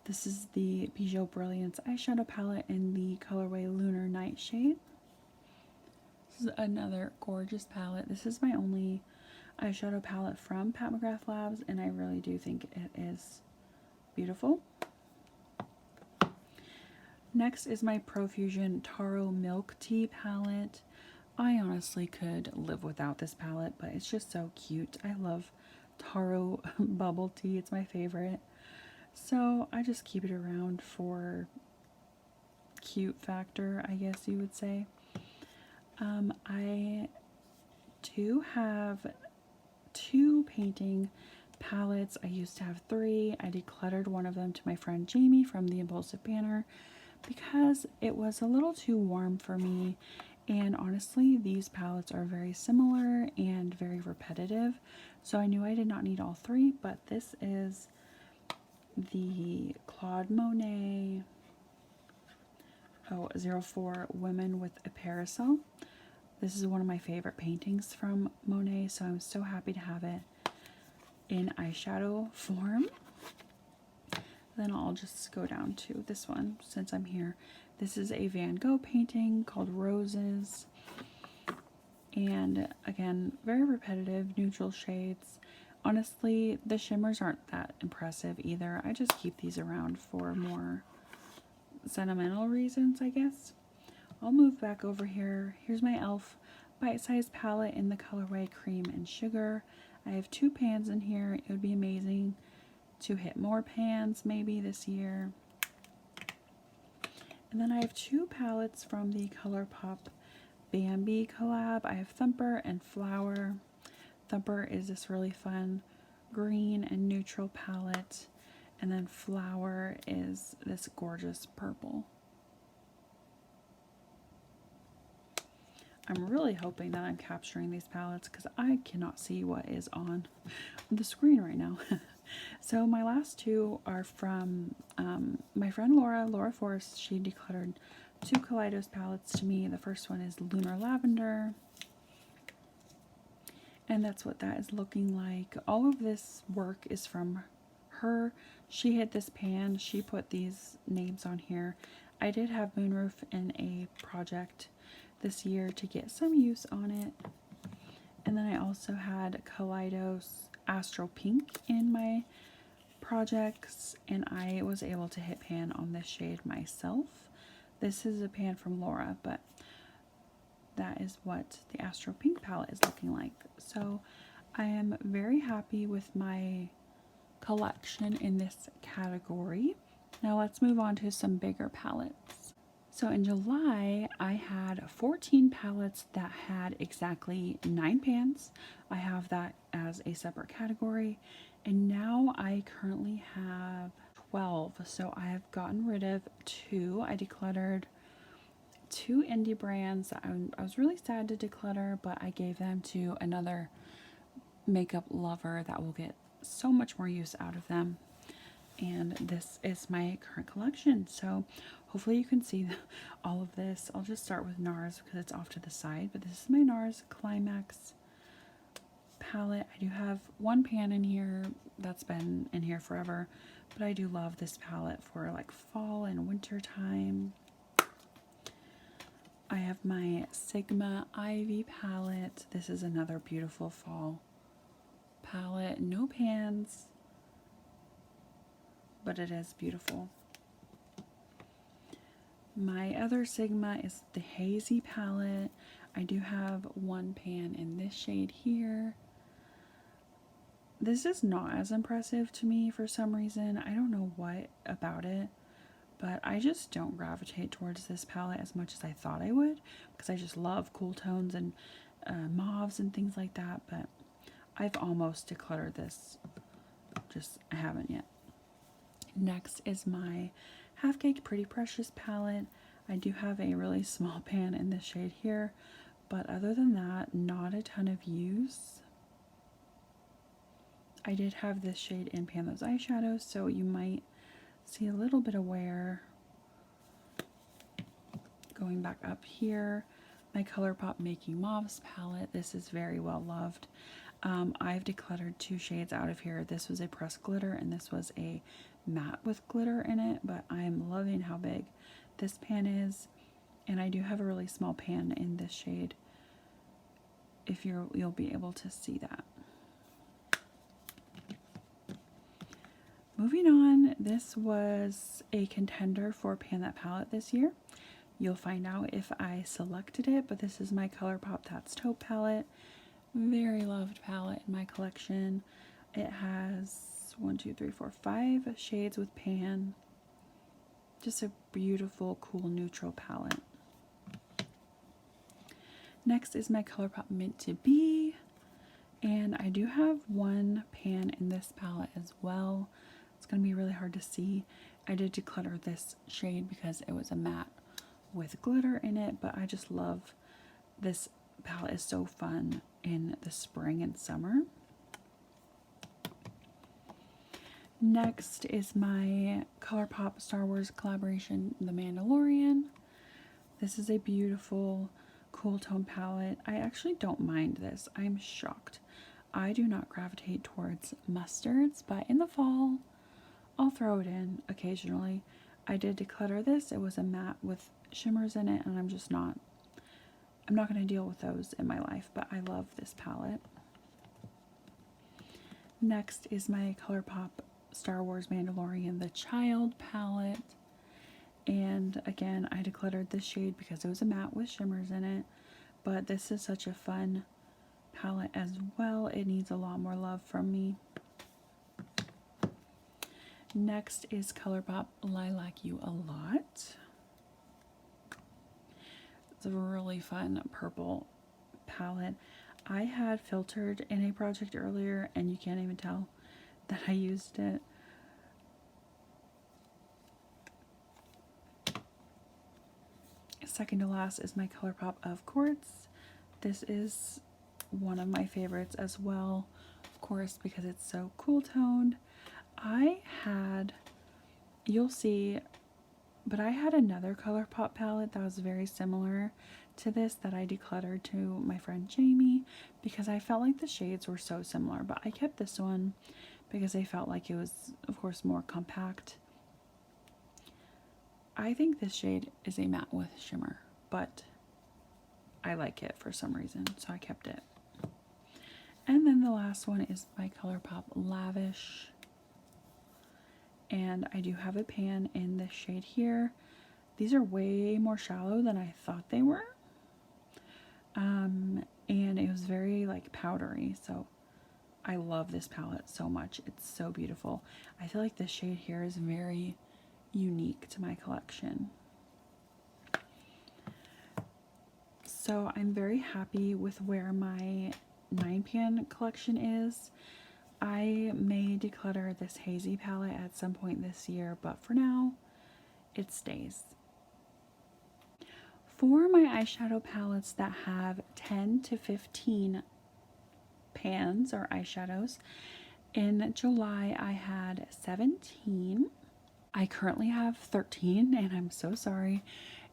This is the Bijou Brilliance eyeshadow palette in the colorway Lunar Nightshade. This is another gorgeous palette. This is my only eyeshadow palette from Pat McGrath Labs, and I really do think it is beautiful. Next is my Profusion Taro Milk Tea palette. I honestly could live without this palette, but it's just so cute. I love Taro bubble tea. It's my favorite. So I just keep it around for cute factor, I guess you would say. I do have 2 painting palettes. I used to have 3. I decluttered one of them to my friend Jamie from the Impulsive Banner because it was a little too warm for me, and honestly these palettes are very similar and very repetitive, so I knew I did not need all 3. But this is the Claude Monet 04 Women with a Parasol. This is one of my favorite paintings from Monet, so I'm so happy to have it in eyeshadow form. Then I'll just go down to this one since I'm here. This is a Van Gogh painting called Roses. And again, very repetitive, neutral shades. Honestly, the shimmers aren't that impressive either. I just keep these around for more sentimental reasons, I guess. I'll move back over here. Here's my e.l.f. bite-sized palette in the colorway Cream and Sugar. I have 2 pans in here. It would be amazing to hit more pans maybe this year. And then I have 2 palettes from the ColourPop Bambi collab. I have Thumper and Flower. Thumper is this really fun green and neutral palette, and then Flower is this gorgeous purple. I'm really hoping that I'm capturing these palettes because I cannot see what is on the screen right now. So my last 2 are from my friend Laura Forrest. She decluttered 2 Kaleidos palettes to me. The first one is Lunar Lavender, and that's what that is looking like. All of this work is from her. She hit this pan. She put these names on here. I did have Moonroof in a project this year to get some use on it. And then I also had Kaleidos Astral Pink in my projects, and I was able to hit pan on this shade myself. This is a pan from Laura, but that is what the Astral Pink palette is looking like. So I am very happy with my collection in this category. Now let's move on to some bigger palettes. So in July, I had 14 palettes that had exactly 9 pans. I have that as a separate category. And now I currently have 12. So I have gotten rid of 2. I decluttered 2 indie brands that I was really sad to declutter, but I gave them to another makeup lover that will get so much more use out of them. And this is my current collection, so hopefully you can see all of this. I'll just start with NARS because it's off to the side, but this is my NARS Climax palette. I do have 1 pan in here that's been in here forever, but I do love this palette for like fall and winter time. I have my Sigma Ivy palette. This is another beautiful fall palette. No pans, but it is beautiful. My other Sigma is the Hazy palette. I do have 1 pan in this shade here. This is not as impressive to me for some reason. I don't know what about it, but I just don't gravitate towards this palette as much as I thought I would, because I just love cool tones and mauves and things like that, but I've almost decluttered this. Just, I haven't yet. Next is my Half Cake Pretty Precious palette. I do have a really small pan in this shade here, but other than that, not a ton of use. I did have this shade in Pan Those Eyeshadows, so you might see a little bit of wear. Going back up here, my ColourPop Making Mauves palette. This is very well loved. I've decluttered 2 shades out of here. This was a pressed glitter and this was a matte with glitter in it, but I'm loving how big this pan is. And I do have a really small pan in this shade, if you'll be able to see that. Moving on, this was a contender for Pan That Palette this year. You'll find out if I selected it, but this is my ColourPop That's Taupe palette. Very loved palette in my collection. It has 5 shades with pan. Just a beautiful, cool, neutral palette. Next is my ColourPop Mint to Be, and I do have one pan in this palette as well. It's going to be really hard to see. I did declutter this shade because it was a matte with glitter in it, but I just love this palette. Is so fun in the spring and summer. Next is my ColourPop Star Wars collaboration, The Mandalorian. This is a beautiful cool tone palette. I actually don't mind this. I'm shocked. I do not gravitate towards mustards, but in the fall, I'll throw it in occasionally. I did declutter this. It was a matte with shimmers in it, and I'm not going to deal with those in my life, but I love this palette. Next is my ColourPop Star Wars Mandalorian The Child palette. And again, I decluttered this shade because it was a matte with shimmers in it. But this is such a fun palette as well. It needs a lot more love from me. Next is ColourPop Lilac You a Lot. It's a really fun purple palette. I had filtered in a project earlier, and you can't even tell that I used it. Second to last is my ColourPop Of Quartz. This is one of my favorites as well, of course, because it's so cool toned. You'll see, but I had another ColourPop palette that was very similar to this that I decluttered to my friend Jamie because I felt like the shades were so similar, but I kept this one because I felt like it was, of course, more compact. I think this shade is a matte with shimmer, but I like it for some reason, so I kept it. And then the last one is my ColourPop Lavish. And I do have a pan in this shade here. These are way more shallow than I thought they were. And it was very like powdery, so I love this palette so much. It's so beautiful. I feel like this shade here is very unique to my collection. So I'm very happy with where my 9-pan collection is. I may declutter this hazy palette at some point this year, but for now, it stays. For my eyeshadow palettes that have 10 to 15 pans or eyeshadows, in July I had 17. I currently have 13, and I'm so sorry.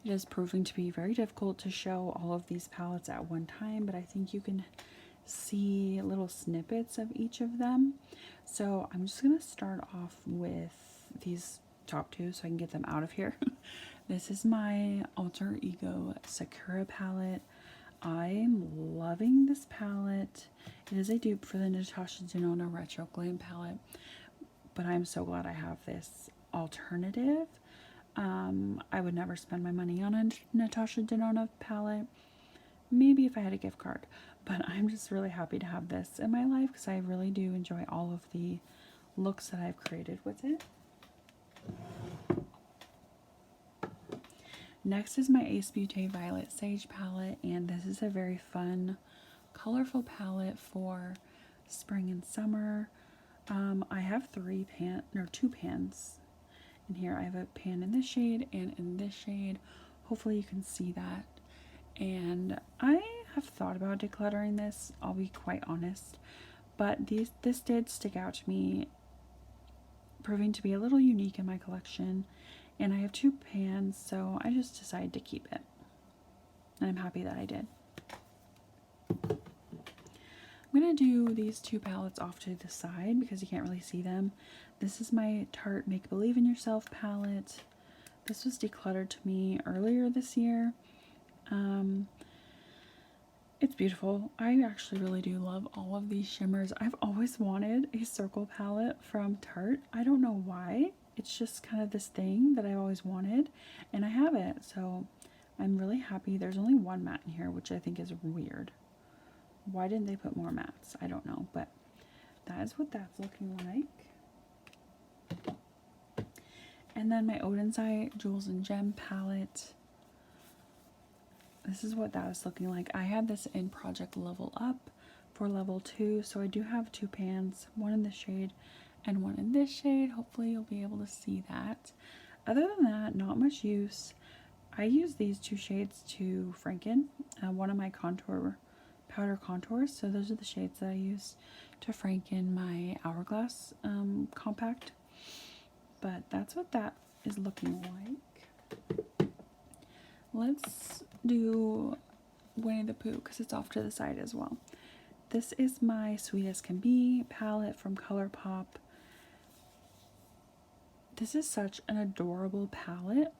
It is proving to be very difficult to show all of these palettes at one time, but I think you can see little snippets of each of them. So I'm just going to start off with these top 2 so I can get them out of here. This is my Alter Ego Sakura palette. I'm loving this palette. It is a dupe for the Natasha Denona Retro Glam palette, but I'm so glad I have this alternative. I would never spend my money on a Natasha Denona palette. Maybe if I had a gift card, but I'm just really happy to have this in my life because I really do enjoy all of the looks that I've created with it. Next is my Ace Beauté Violet Sage palette, and this is a very fun, colorful palette for spring and summer. I have 2 pans in here. I have a pan in this shade and in this shade. Hopefully you can see that. And I have thought about decluttering this, I'll be quite honest, but this did stick out to me, proving to be a little unique in my collection, and I have 2 pans, so I just decided to keep it. and I'm happy that I did. I'm going to do these two palettes off to the side because you can't really see them. This is my Tarte Make Believe in Yourself palette. This was decluttered to me earlier this year. It's beautiful. I actually really do love all of these shimmers. I've always wanted a circle palette from Tarte. I don't know why. It's just kind of this thing that I always wanted, and I have it. So I'm really happy. There's only one matte in here, which I think is weird. Why didn't they put more mattes? I don't know, but that is what that's looking like. And then my Odensai Jewels and Gem palette. This is what that is looking like. I had this in Project Level Up for level 2, so I do have two pans, one in this shade and one in this shade. Hopefully you'll be able to see that. Other than that, not much use. I use these two shades to franken one of my powder contours, so those are the shades that I use to franken my Hourglass compact. But that's what that is looking like. Let's do Winnie the Pooh because it's off to the side as well. This is my Sweet as Can Be palette from ColourPop. This is such an adorable palette.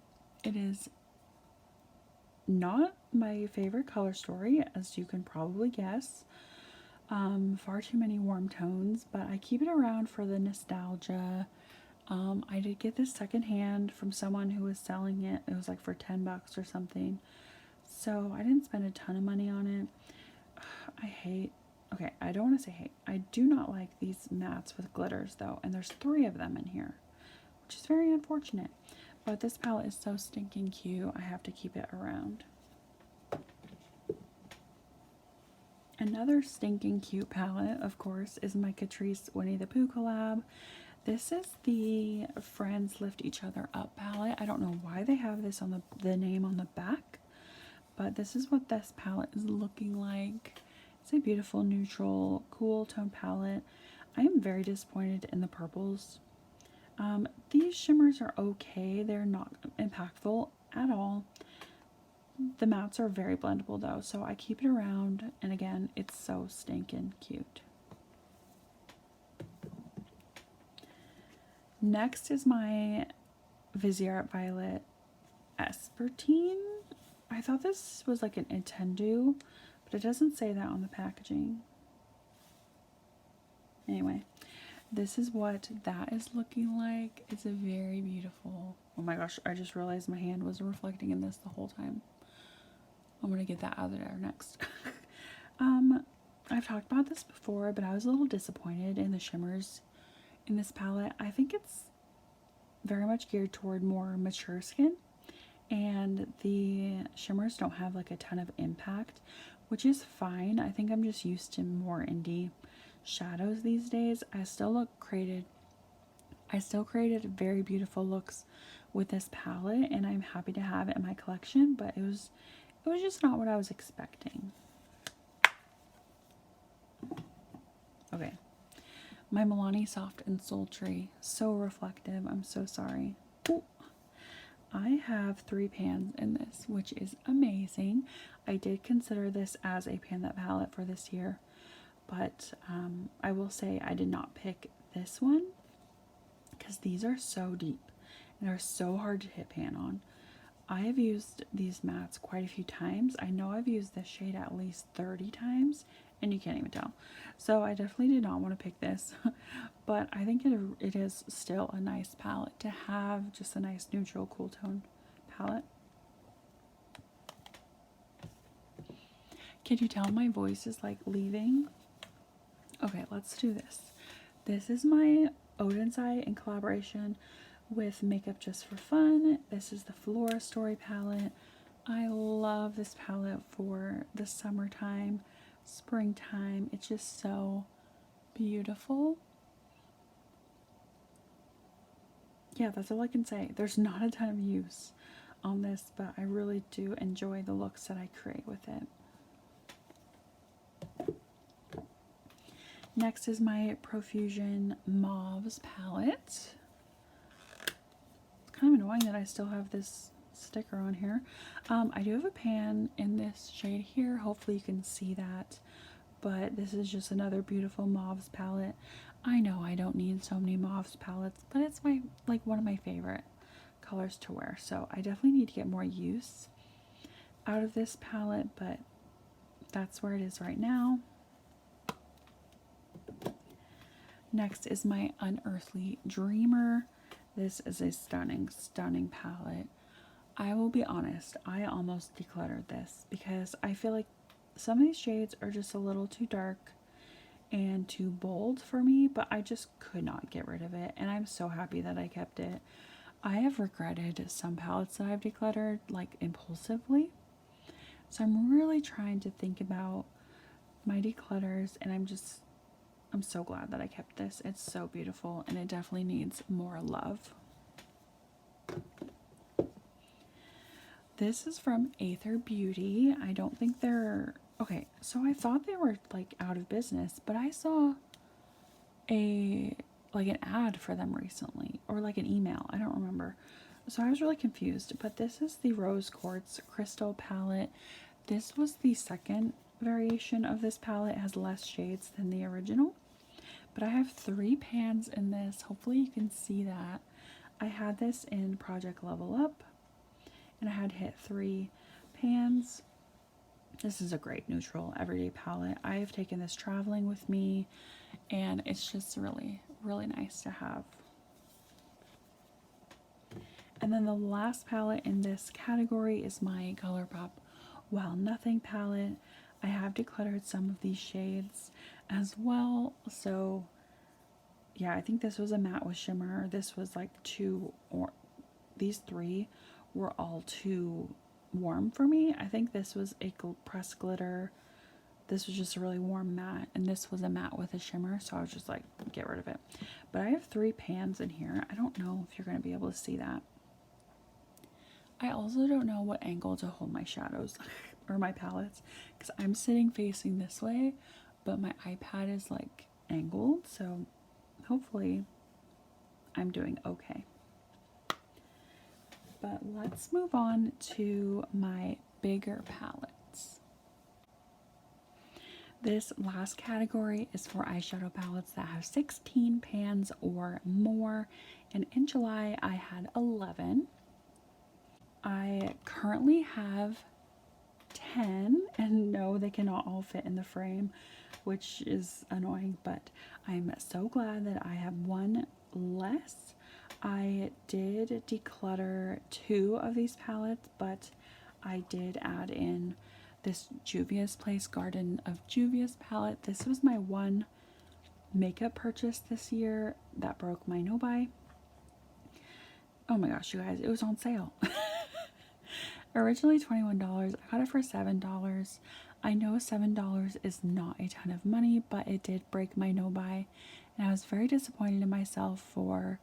It is not my favorite color story, as you can probably guess. Far too many warm tones, but I keep it around for the nostalgia. I did get this secondhand from someone who was selling it. It was like for $10 or something. So I didn't spend a ton of money on it. I don't want to say hate. I do not like these mattes with glitters though. And there's 3 of them in here, which is very unfortunate. But this palette is so stinking cute. I have to keep it around. Another stinking cute palette, of course, is my Catrice Winnie the Pooh collab. This is the Friends Lift Each Other Up palette. I don't know why they have this on the name on the back, but this is what this palette is looking like. It's a beautiful, neutral, cool tone palette. I am very disappointed in the purples. These shimmers are okay. They're not impactful at all. The mattes are very blendable though, so I keep it around, and again, it's so stinking cute. Next is my Viseart Violet Espertine. I thought this was like an Intendu, but it doesn't say that on the packaging. Anyway, this is what that is looking like. It's a very beautiful... Oh my gosh, I just realized my hand was reflecting in this the whole time. I'm gonna get that out of there next. I've talked about this before, but I was a little disappointed in the shimmers in this palette. I think it's very much geared toward more mature skin, and the shimmers don't have like a ton of impact, which is fine. I think I'm just used to more indie shadows these days. I still created very beautiful looks with this palette, and I'm happy to have it in my collection, but it was just not what I was expecting. Okay. My Milani Soft and Sultry. So reflective. I'm so sorry. Ooh. I have 3 pans in this, which is amazing. I did consider this as a pan that palette for this year, but I will say I did not pick this one because these are so deep and they're so hard to hit pan on. I have used these mattes quite a few times. I know I've used this shade at least 30 times, and you can't even tell. So I definitely did not want to pick this, but I think it is still a nice palette to have, just a nice neutral cool tone palette. Can you tell my voice is like leaving? Okay, let's do this. This is my Odensai in collaboration with Makeup Just for Fun. This is the Flora Story palette. I love this palette for the summertime, springtime. It's just so beautiful. Yeah, that's all I can say. There's not a ton of use on this, but I really do enjoy the looks that I create with it. Next is my Profusion Mauves palette. It's kind of annoying that I still have this sticker on here. I do have a pan in this shade here. Hopefully you can see that. But this is just another beautiful mauves palette. I know I don't need so many mauves palettes, but it's my one of my favorite colors to wear. So I definitely need to get more use out of this palette, but that's where it is right now. Next is my Unearthly Dreamer. This is a stunning, stunning palette. I will be honest, I almost decluttered this because I feel like some of these shades are just a little too dark and too bold for me, but I just could not get rid of it, and I'm so happy that I kept it. I have regretted some palettes that I've decluttered like impulsively, so I'm really trying to think about my declutters, and I'm so glad that I kept this. It's so beautiful, and it definitely needs more love. This is from Aether Beauty. I don't think they're... Okay, so I thought they were like out of business, but I saw an ad for them recently, or like an email. I don't remember. So I was really confused, but this is the Rose Quartz Crystal palette. This was the second variation of this palette. It has less shades than the original, but I have 3 pans in this. Hopefully you can see that. I had this in Project Level Up, and I had hit 3 pans. This is a great neutral everyday palette. I have taken this traveling with me, and it's just really, really nice to have. And then the last palette in this category is my ColourPop While Nothing palette. I have decluttered some of these shades as well. So yeah, I think this was a matte with shimmer. This was like these 3 were all too warm for me. I think this was a pressed glitter. This was just a really warm matte, and this was a matte with a shimmer, so I was just like, get rid of it. But I have 3 pans in here. I don't know if you're going to be able to see that. I also don't know what angle to hold my shadows or my palettes, because I'm sitting facing this way, but my iPad is like angled, so hopefully I'm doing okay. But let's move on to my bigger palettes. This last category is for eyeshadow palettes that have 16 pans or more, and in July I had 11. I currently have 10, and no, they cannot all fit in the frame, which is annoying, but I'm so glad that I have 1 less. I did declutter 2 of these palettes, but I did add in this Juvia's Place Garden of Juvia's palette. This was my 1 makeup purchase this year that broke my no-buy. Oh my gosh, you guys, it was on sale. Originally $21, I got it for $7. I know $7 is not a ton of money, but it did break my no-buy, and I was very disappointed in myself for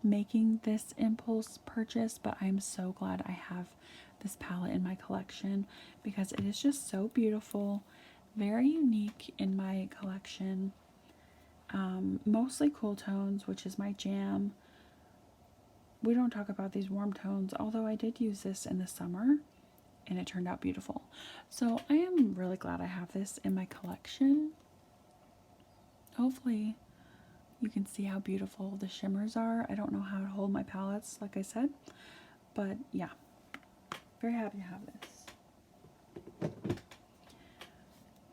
making this impulse purchase, but I'm so glad I have this palette in my collection because it is just so beautiful, very unique in my collection. Mostly cool tones, which is my jam. We don't talk about these warm tones, although I did use this in the summer and it turned out beautiful. So I am really glad I have this in my collection. Hopefully you can see how beautiful the shimmers are. I don't know how to hold my palettes, like I said, but yeah, very happy to have this.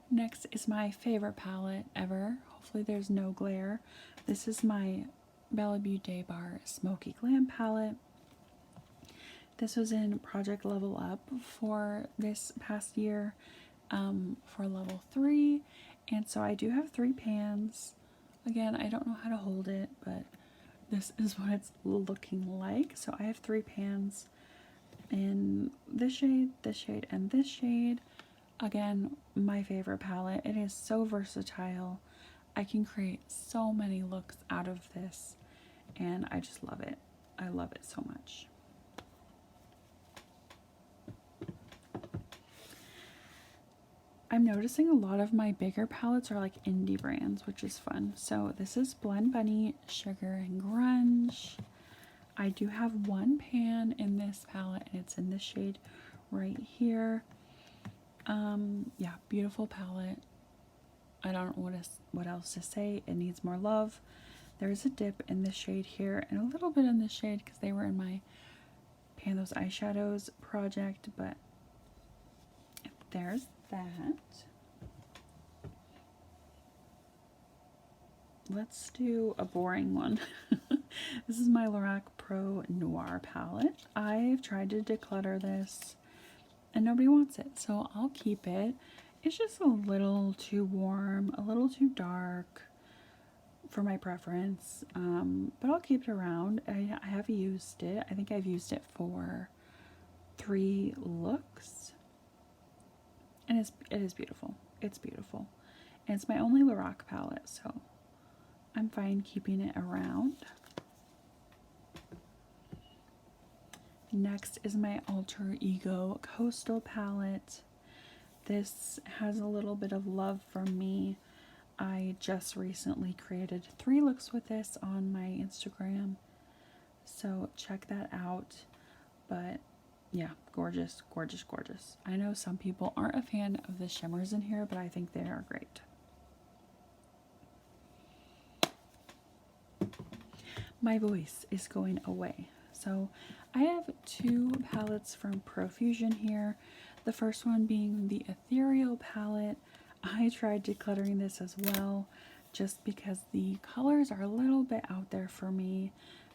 Next is my favorite palette ever. Hopefully there's no glare. This is my Bella Beauté Bar Smoky Glam palette. This was in Project Level Up for this past year, for level 3, and so I do have 3 pans. Again, I don't know how to hold it, but this is what it's looking like. So I have 3 pans in this shade, and this shade. Again, my favorite palette. It is so versatile. I can create so many looks out of this, and I just love it. I love it so much. I'm noticing a lot of my bigger palettes are like indie brands, which is fun. So this is Blend Bunny Sugar and Grunge. I do have one pan in this palette, and it's in this shade right here. Yeah, beautiful palette. I don't know what else to say. It needs more love. There's a dip in this shade here and a little bit in this shade because they were in my Pan Those Eyeshadows project, but there's that. Let's do a boring one. This is my Lorac Pro Noir palette. I've tried to declutter this and nobody wants it, so I'll keep it. It's just a little too warm, a little too dark for my preference, but I'll keep it around. I have used it. I think I've used it for 3 looks, and it is beautiful. It's beautiful, and it's my only Lorac palette, so I'm fine keeping it around. Next is my Alter Ego Coastal palette. This has a little bit of love from me. I just recently created 3 looks with this on my Instagram, so check that out. But yeah, gorgeous, gorgeous, gorgeous. I know some people aren't a fan of the shimmers in here, but I think they are great. My voice is going away. So I have 2 palettes from Profusion here. The first one being the Ethereal palette. I tried decluttering this as well, just because the colors are a little bit out there for me.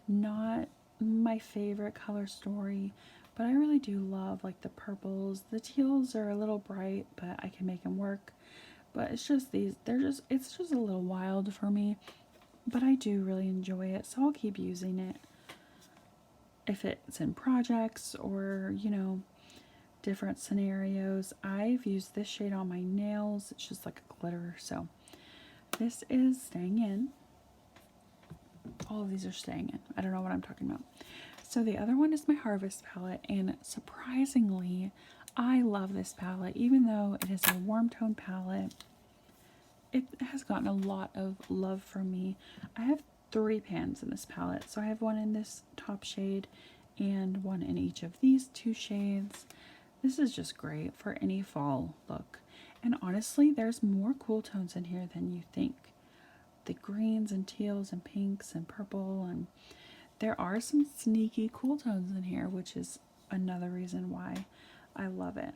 Not my favorite color story, but I really do love like the purples. The teals are a little bright, but I can make them work. But it's just it's just a little wild for me. But I do really enjoy it, so I'll keep using it. If it's in projects or, you know, different scenarios. I've used this shade on my nails. It's just like a glitter, so this is staying in. All of these are staying in. I don't know what I'm talking about. So the other one is my Harvest palette, and surprisingly, I love this palette. Even though it is a warm tone palette, it has gotten a lot of love from me. I have 3 pans in this palette. So I have one in this top shade and one in each of these 2 shades. This is just great for any fall look. And honestly, there's more cool tones in here than you think. The greens and teals and pinks and purple, and there are some sneaky cool tones in here, which is another reason why I love it.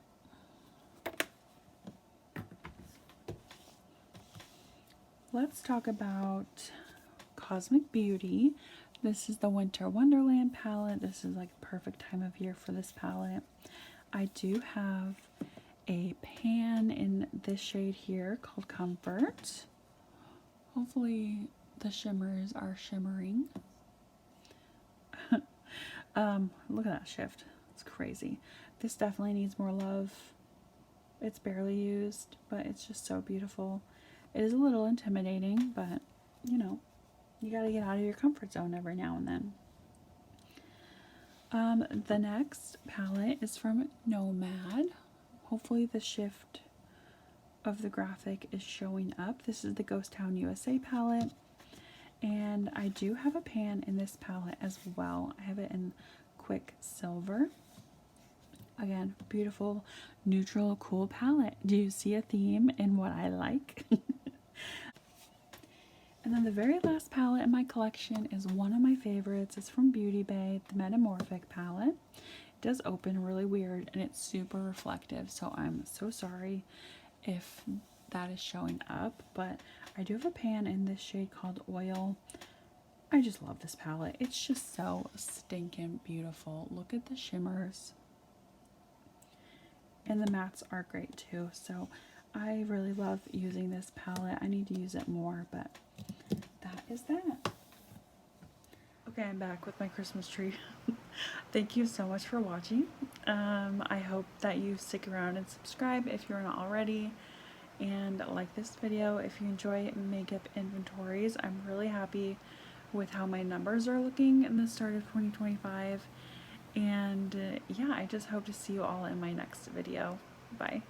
Let's talk about Cosmic Beauty. This is the Winter Wonderland palette. This is like a perfect time of year for this palette. I do have a pan in this shade here called Comfort. Hopefully the shimmers are shimmering. Look at that shift. It's crazy. This definitely needs more love. It's barely used, but it's just so beautiful. It is a little intimidating, but you know, you gotta get out of your comfort zone every now and then. The next palette is from Nomad. Hopefully the shift of the graphic is showing up. This is the Ghost Town USA palette. And I do have a pan in this palette as well. I have it in Quick Silver. Again, beautiful, neutral, cool palette. Do you see a theme in what I like? And then the very last palette in my collection is one of my favorites. It's from Beauty Bay, the Metamorphic palette. It does open really weird and it's super reflective, so I'm so sorry if that is showing up, but I do have a pan in this shade called Oil. I just love this palette. It's just so stinking beautiful. Look at the shimmers. And the mattes are great too, so I really love using this palette. I need to use it more, but that is that. Okay, I'm back with my Christmas tree. Thank you so much for watching. I hope that you stick around and subscribe if you're not already, and like this video if you enjoy makeup inventories. I'm really happy with how my numbers are looking in the start of 2025, and yeah, I just hope to see you all in my next video. Bye.